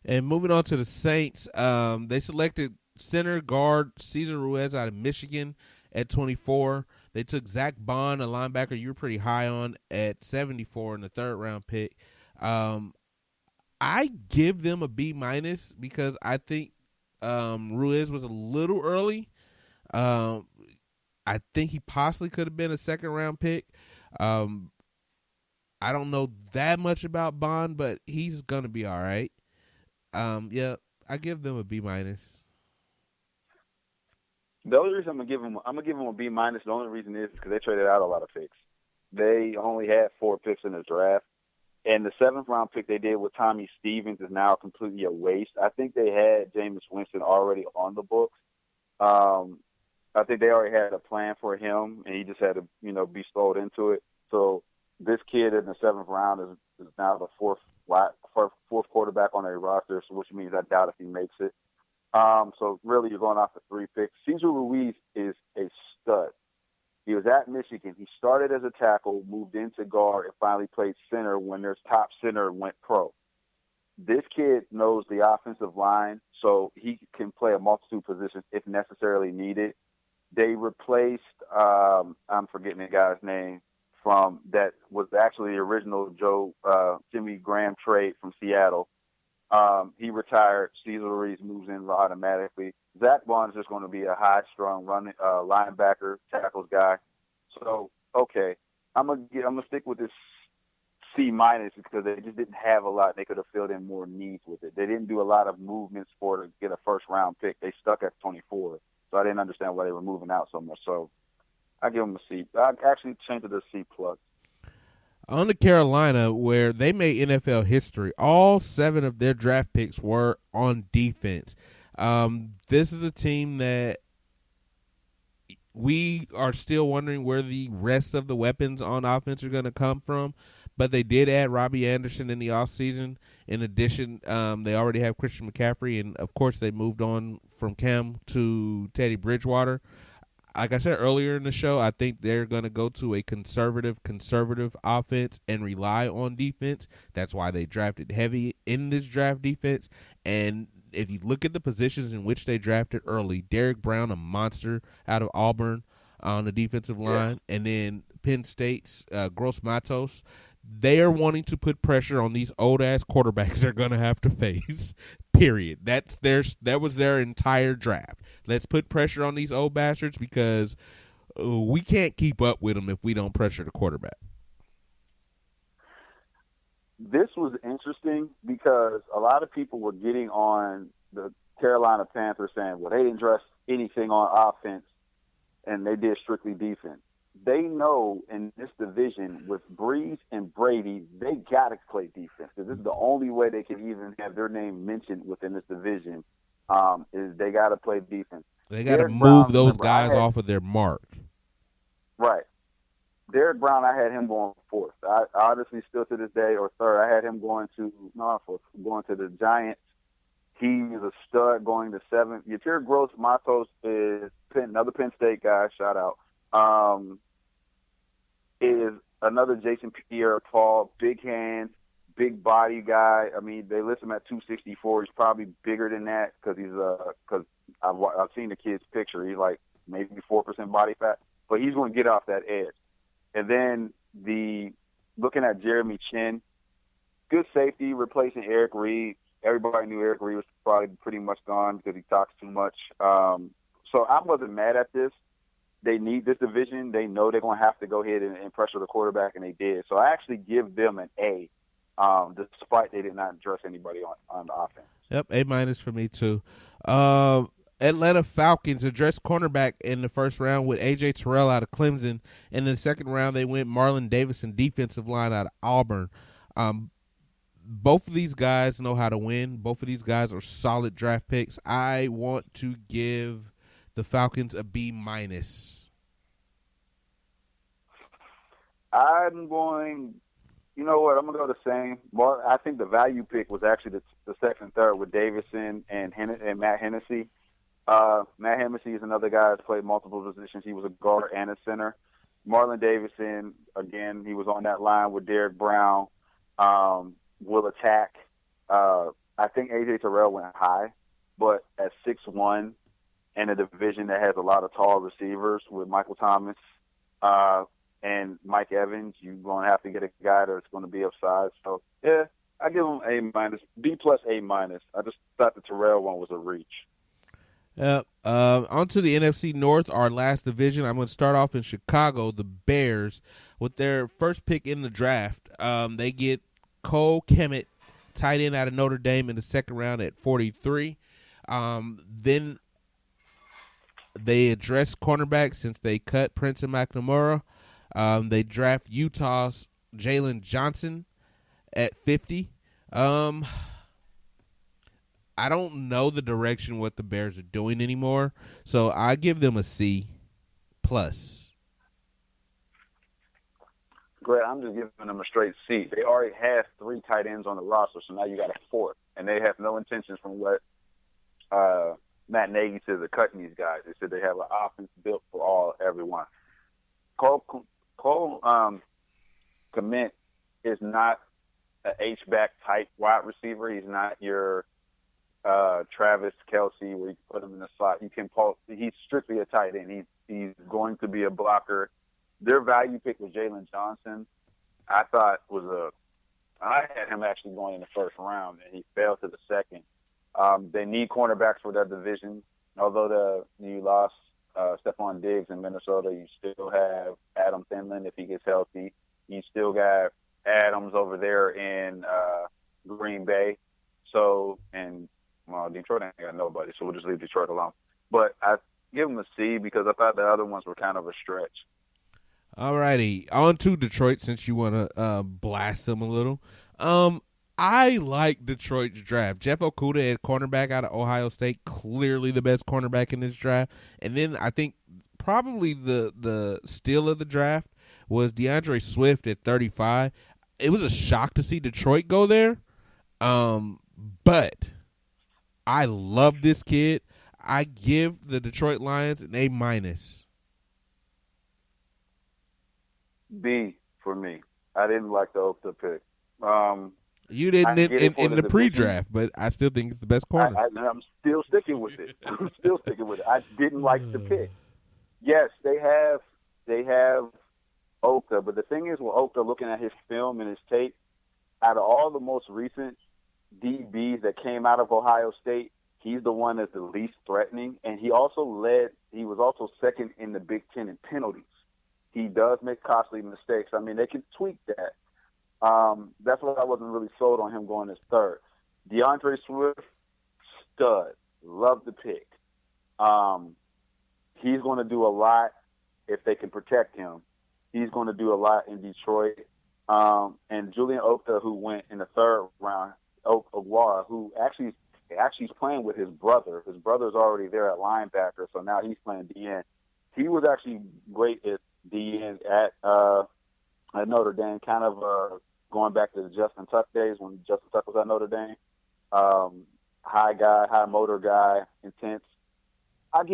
And moving on to the Saints, they selected center guard Cesar Ruiz out of Michigan at 24. They took Zach Bond, a linebacker you were pretty high on, at 74 in the third-round pick. I give them a B- because I think Ruiz was a little early. I think he possibly could have been a second-round pick. I don't know that much about Bond, but he's going to be all right. Yeah, I give them a B-. The only reason I'm gonna give them a B-. The only reason is because they traded out a lot of picks. They only had 4 picks in the draft, and the 7th round pick they did with Tommy Stevens is now completely a waste. I think they had Jameis Winston already on the books. I think they already had a plan for him, and he just had to, be sold into it. So this kid in the 7th round is now the fourth quarterback on their roster, so which means I doubt if he makes it. So really, you're going off of 3 picks. Cesar Ruiz is a stud. He was at Michigan. He started as a tackle, moved into guard, and finally played center when their top center went pro. This kid knows the offensive line, so he can play a multitude of positions if necessarily needed. They replaced, I'm forgetting the guy's name, from that was actually the original Jimmy Graham trade from Seattle. He retired. Cesar Ruiz moves in automatically. Zach Bond is just going to be a high-strung running linebacker, tackles guy. So, okay, I'm gonna stick with this C- because they just didn't have a lot. They could have filled in more needs with it. They didn't do a lot of movements to get a first-round pick. They stuck at 24, so I didn't understand why they were moving out so much. So I give them a C. I actually changed it to C+. On to Carolina, where they made NFL history. All 7 of their draft picks were on defense. This is a team that we are still wondering where the rest of the weapons on offense are going to come from, but they did add Robbie Anderson in the offseason. In addition, they already have Christian McCaffrey, and, of course, they moved on from Cam to Teddy Bridgewater. Like I said earlier in the show, I think they're going to go to a conservative offense and rely on defense. That's why they drafted heavy in this draft defense. And if you look at the positions in which they drafted early, Derek Brown, a monster out of Auburn on the defensive line, and then Penn State's Gross Matos, they are wanting to put pressure on these old-ass quarterbacks they're going to have to face, period. That was their entire draft. Let's put pressure on these old bastards because we can't keep up with them if we don't pressure the quarterback. This was interesting because a lot of people were getting on the Carolina Panthers saying, well, they didn't dress anything on offense and they did strictly defense. They know in this division with Breeze and Brady, they got to play defense because this is the only way they can even have their name mentioned within this division. Is they got to play defense. They got to move those guys off of their mark. Right. Derek Brown, I had him going 4th. I honestly, still to this day, or 3rd, I had him going to the Giants. He is a stud going to 7th. Yatir Gross Matos is another Penn State guy. Shout out. Is another Jason Pierre-Paul, big hands, big body guy. I mean, they list him at 264. He's probably bigger than that because I've seen the kid's picture. He's like maybe 4% body fat, but he's going to get off that edge. And then looking at Jeremy Chin, good safety, replacing Eric Reed. Everybody knew Eric Reed was probably pretty much gone because he talks too much. So I wasn't mad at this. They need this division. They know they're going to have to go ahead and pressure the quarterback, and they did. So I actually give them an A, despite they did not address anybody on offense. Yep, A- for me too. Atlanta Falcons addressed cornerback in the first round with A.J. Terrell out of Clemson. In the second round, they went Marlon Davidson, defensive line out of Auburn. Both of these guys know how to win. Both of these guys are solid draft picks. I want to give the Falcons a B-. I'm going, you know what, I'm going to go the same. Well, I think the value pick was actually the second and third with Davidson and Matt Hennessy. Matt Hennessy is another guy that's played multiple positions. He was a guard and a center. Marlon Davidson, again, he was on that line with Derek Brown, will attack. I think A.J. Terrell went high, but at 6'1", in a division that has a lot of tall receivers with Michael Thomas and Mike Evans, you're going to have to get a guy that's going to be of size. So, yeah, I give him A-, B+, A-. I just thought the Terrell one was a reach. On to the NFC North, our last division. I'm going to start off in Chicago. The Bears, with their first pick in the draft, they get Cole Kmet, tight end out of Notre Dame, in the second round at 43. Then they address cornerback since they cut Prince and McNamara. They draft Utah's Jalen Johnson at 50. I don't know the direction what the Bears are doing anymore, so I give them a C+. Great, I'm just giving them a straight C. They already have 3 tight ends on the roster, so now you got a 4th, and they have no intentions from what Matt Nagy says of cutting these guys. They said they have an offense built for everyone. Cole Kmet is not an H-back type wide receiver. He's not your Travis Kelce, where you put him in the slot. He's strictly a tight end. He's going to be a blocker. Their value pick was Jalen Johnson. I had him actually going in the first round, and he fell to the second. They need cornerbacks for that division. Although you lost Stephon Diggs in Minnesota, you still have Adam Thielen if he gets healthy. You still got Adams over there in Green Bay. Detroit ain't got nobody, so we'll just leave Detroit alone. But I give them a C because I thought the other ones were kind of a stretch. All righty, on to Detroit since you want to blast them a little. I like Detroit's draft. Jeff Okudah at cornerback out of Ohio State, clearly the best cornerback in this draft. And then I think probably the steal of the draft was DeAndre Swift at 35. It was a shock to see Detroit go there, but I love this kid. I give the Detroit Lions an A-. B for me. I didn't like the Okudah pick. You didn't in the pre-draft, but I still think it's the best corner. I'm still sticking with it. I didn't like the pick. Yes, they have Okudah, but the thing is with Okudah, looking at his film and his tape, out of all the most recent DBs that came out of Ohio State, he's the one that's the least threatening, and he was also second in the Big Ten in penalties. He does make costly mistakes. I mean, they can tweak that. That's why I wasn't really sold on him going as third. DeAndre Swift, stud. Love the pick. He's going to do a lot if they can protect him. He's going to do a lot in Detroit. And Julian Okudah, who went in the third round, Okwara, who actually is playing with his brother. His brother's already there at linebacker, so now he's playing DN. He was actually great at DN at Notre Dame, kind of going back to the Justin Tuck days when Justin Tuck was at Notre Dame. High motor guy, intense. I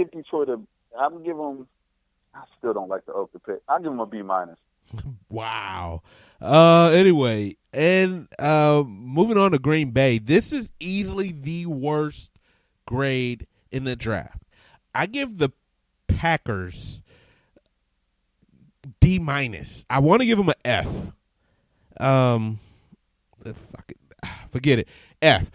still don't like the Okudah pick. I'll give him a B-. Wow. Anyway, and moving on to Green Bay, this is easily the worst grade in the draft. I give the Packers D-. I want to give them an F. Forget it. F.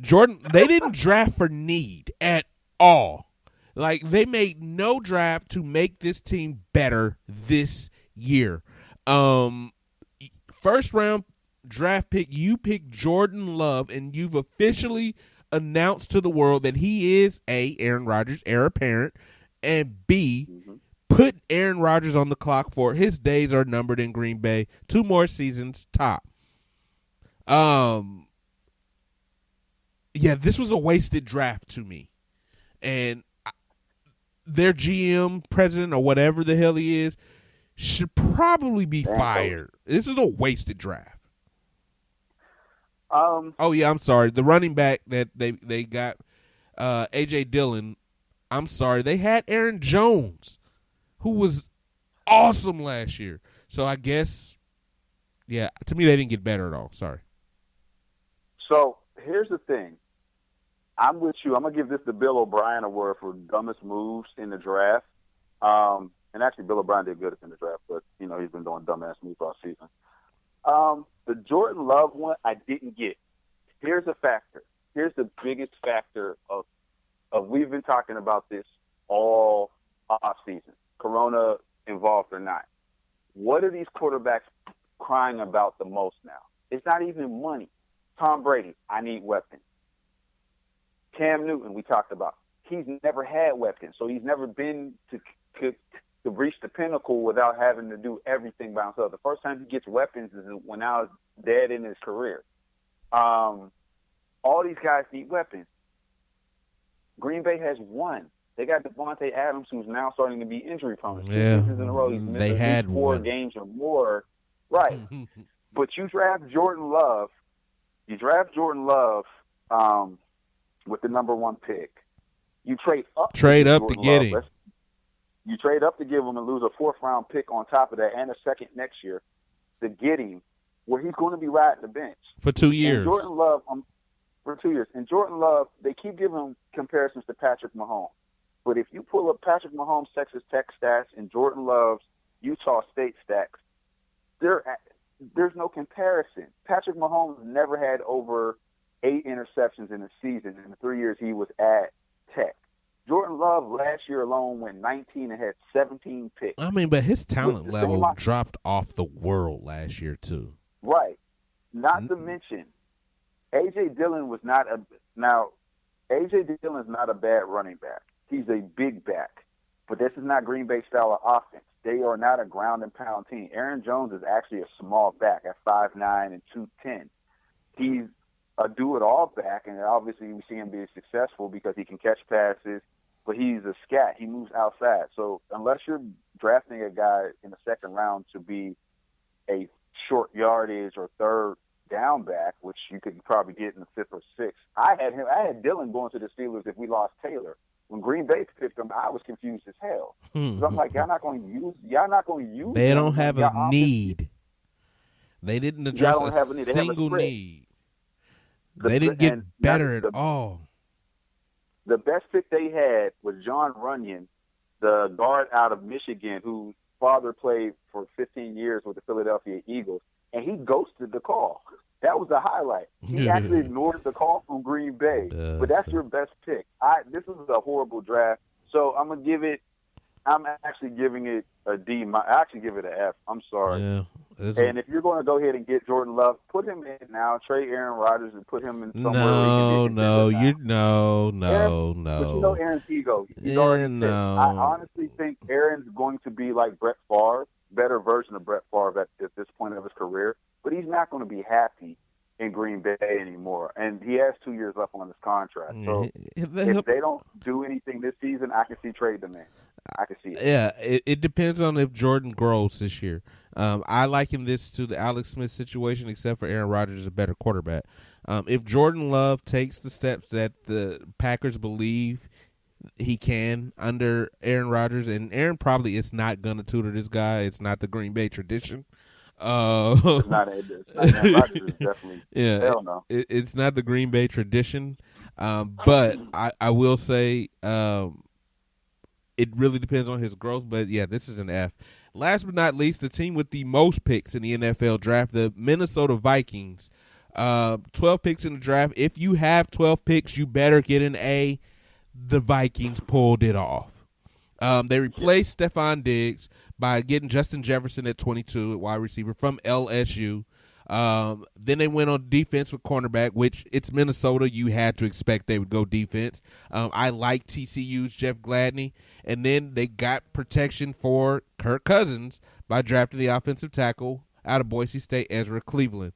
Jordan, they didn't draft for need at all. Like, they made no draft to make this team better this year. First round draft pick, you picked Jordan Love, and you've officially announced to the world that he is A, Aaron Rodgers' heir apparent, and B, put Aaron Rodgers on the clock for his days are numbered in Green Bay. 2 more seasons, top. Yeah, this was a wasted draft to me. And their GM, president, or whatever the hell he is, should probably be fired. This is a wasted draft. Oh, yeah, I'm sorry. The running back that they got, A.J. Dillon. I'm sorry. They had Aaron Jones, who was awesome last year. So I guess, yeah, to me they didn't get better at all. Sorry. So here's the thing. I'm with you. I'm going to give this the Bill O'Brien award for dumbest moves in the draft. And actually, Bill O'Brien did good in the draft, but, he's been doing dumbass moves all season. The Jordan Love one, I didn't get. Here's a factor. Here's the biggest factor of we've been talking about this all off season, Corona involved or not. What are these quarterbacks crying about the most now? It's not even money. Tom Brady, I need weapons. Cam Newton, we talked about. He's never had weapons, so he's never been to reach the pinnacle without having to do everything by himself. The first time he gets weapons is when I was dead in his career. All these guys need weapons. Green Bay has one. They got Devontae Adams, who's now starting to be injury prone. Yeah, 2 seasons in a row, he's missed they had 4 games or more. Right. But you draft Jordan Love. You draft Jordan Love with the number 1 pick. You trade up to get him. You trade up to give him and lose a 4th-round pick on top of that and a second next year to get him where he's going to be riding the bench. For 2 years. And Jordan Love, for 2 years. And Jordan Love, they keep giving him comparisons to Patrick Mahomes. But if you pull up Patrick Mahomes' Texas Tech stats and Jordan Love's Utah State stats, there's no comparison. Patrick Mahomes never had over 8 interceptions in a season in the 3 years he was at Tech. Jordan Love last year alone went 19 and had 17 picks. I mean, but his talent level dropped off the world last year too. Right. Not to mention, A.J. Dillon was not a bad running back. He's a big back. But this is not Green Bay style of offense. They are not a ground and pound team. Aaron Jones is actually a small back at 5'9" and 210. He's a do-it-all back, and obviously we see him being successful because he can catch passes, but he's a scat. He moves outside. So unless you're drafting a guy in the second round to be a short yardage or third down back, which you could probably get in the 5th or 6th, I had Dillon going to the Steelers if we lost Taylor. When Green Bay picked him, I was confused as hell. So I'm like, y'all not going to use. They don't have a need. They didn't address a single need. They didn't get better at all. The best pick they had was John Runyon, the guard out of Michigan, whose father played for 15 years with the Philadelphia Eagles, and he ghosted the call. That was the highlight. He actually ignored the call from Green Bay. But that's your best pick. This is a horrible draft. So I'm actually giving it a D. I actually give it an F. I'm sorry. Yeah, and if you're going to go ahead and get Jordan Love, put him in now. Trade Aaron Rodgers and put him in somewhere. No. But you know Aaron's ego. I honestly think Aaron's going to be like Brett Favre, better version of Brett Favre at this point of his career. But he's not going to be happy in Green Bay anymore. And he has 2 years left on his contract. So if they don't do anything this season, I can see trade them in. I can see it. Yeah, it depends on if Jordan grows this year. I liken this to the Alex Smith situation, except for Aaron Rodgers is a better quarterback. If Jordan Love takes the steps that the Packers believe he can under Aaron Rodgers, and Aaron probably is not going to tutor this guy. It's not the Green Bay tradition. It's not Rodgers, definitely. Yeah, hell no. It's not the Green Bay tradition. But I will say it really depends on his growth. But yeah, this is an F. Last but not least, the team with the most picks in the NFL draft, the Minnesota Vikings. 12 picks in the draft. If you have 12 picks, you better get an A. The Vikings pulled it off. They replaced Stephon Diggs by getting Justin Jefferson at 22 at wide receiver from LSU. Then they went on defense with cornerback, which it's Minnesota. You had to expect they would go defense. I like TCU's Jeff Gladney. And then they got protection for Kirk Cousins by drafting the offensive tackle out of Boise State, Ezra Cleveland.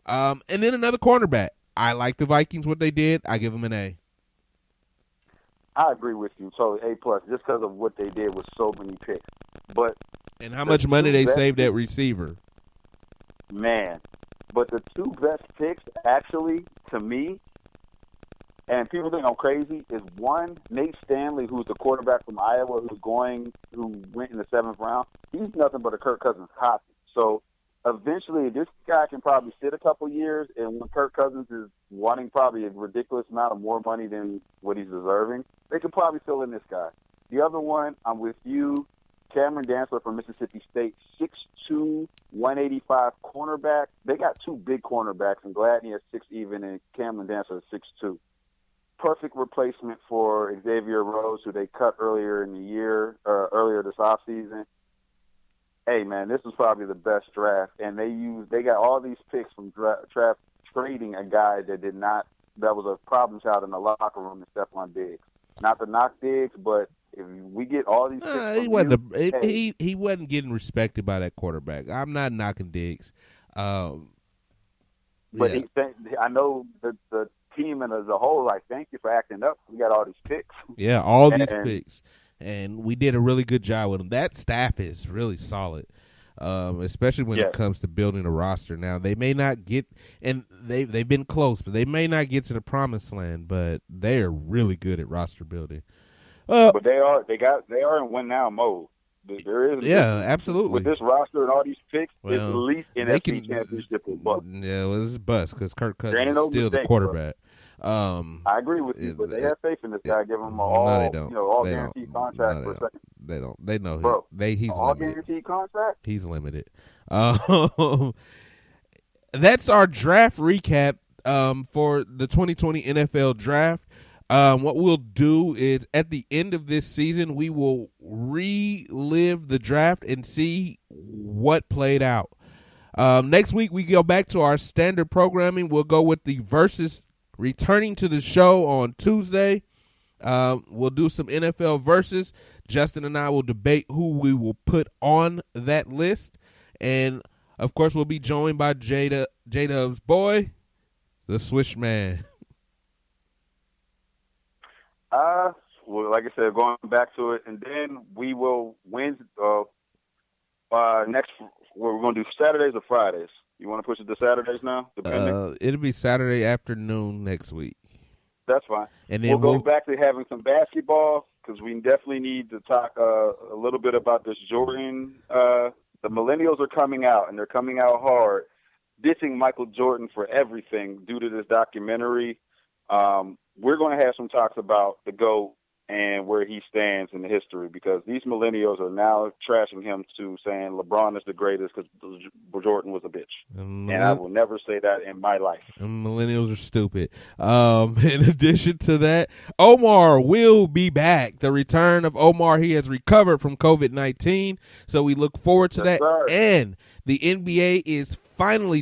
And then another cornerback. I like the Vikings, what they did. I give them an A. I agree with you. So A+, just because of what they did with so many picks. And how much money they saved at receiver. Man. But the 2 best picks, actually, to me, and people think I'm crazy, is one, Nate Stanley, who's the quarterback from Iowa, who went in the 7th round. He's nothing but a Kirk Cousins copy. So eventually, this guy can probably sit a couple years, and when Kirk Cousins is wanting probably a ridiculous amount of more money than what he's deserving, they could probably fill in this guy. The other one, I'm with you, Cameron Dantzler from Mississippi State, 6'2", 185 cornerback. They got two big cornerbacks, and Gladney has 6 even, and Cameron Dantzler is 6'2". Perfect replacement for Xavier Rhodes, who they cut earlier in the year, earlier this offseason. Hey, man, this was probably the best draft, and they got all these picks from draft trading a guy that was a problem child in the locker room, in Stephon Diggs. Not to knock Diggs, but if we get all these picks he wasn't getting respected by that quarterback. I'm not knocking Diggs. But I know the team as a whole, like, thank you for acting up. We got all these picks. Yeah, all these picks. And we did a really good job with them. That staff is really solid, especially when it comes to building a roster. Now, they may not get – and they've been close, but they may not get to the promised land, but they are really good at roster building. But they are in win-now mode. There is absolutely. With this roster and all these picks, it's at least NFC championship or bust. Yeah, well, it's a bust because Kirk Cousins is still the quarterback. I agree with you, but they have faith in this guy. Give him all guaranteed contract for a second. They don't. They know Bro, he's all limited. Guaranteed contract. He's limited. That's our draft recap for the 2020 NFL Draft. What we'll do is at the end of this season, we will relive the draft and see what played out. Next week, we go back to our standard programming. We'll go with the versus returning to the show on Tuesday. We'll do some NFL versus. Justin and I will debate who we will put on that list. And, of course, we'll be joined by J-Dub's boy, the Swish Man. Well, like I said, going back to it, and then we will Wednesday. Next, we're going to do Saturdays or Fridays. You want to push it to Saturdays now? It'll be Saturday afternoon next week. That's fine. And then we'll go back to having some basketball because we definitely need to talk a little bit about this Jordan. The millennials are coming out, and they're coming out hard, dissing Michael Jordan for everything due to this documentary. We're going to have some talks about the GOAT and where he stands in the history because these millennials are now trashing him to saying LeBron is the greatest because Jordan was a bitch. And I will never say that in my life. Millennials are stupid. In addition to that, Omar will be back. The return of Omar, he has recovered from COVID-19, so we look forward to that. Sir. And the NBA is finally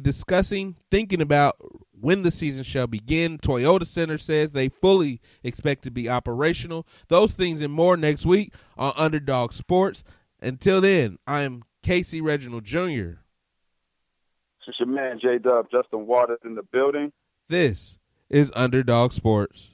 thinking about when the season shall begin. Toyota Center says they fully expect to be operational. Those things and more next week on UnderDawg Sportz. Until then, I am Casey Reginald Jr. It's your man, J-Dub, Justin Waters in the building. This is UnderDawg Sportz.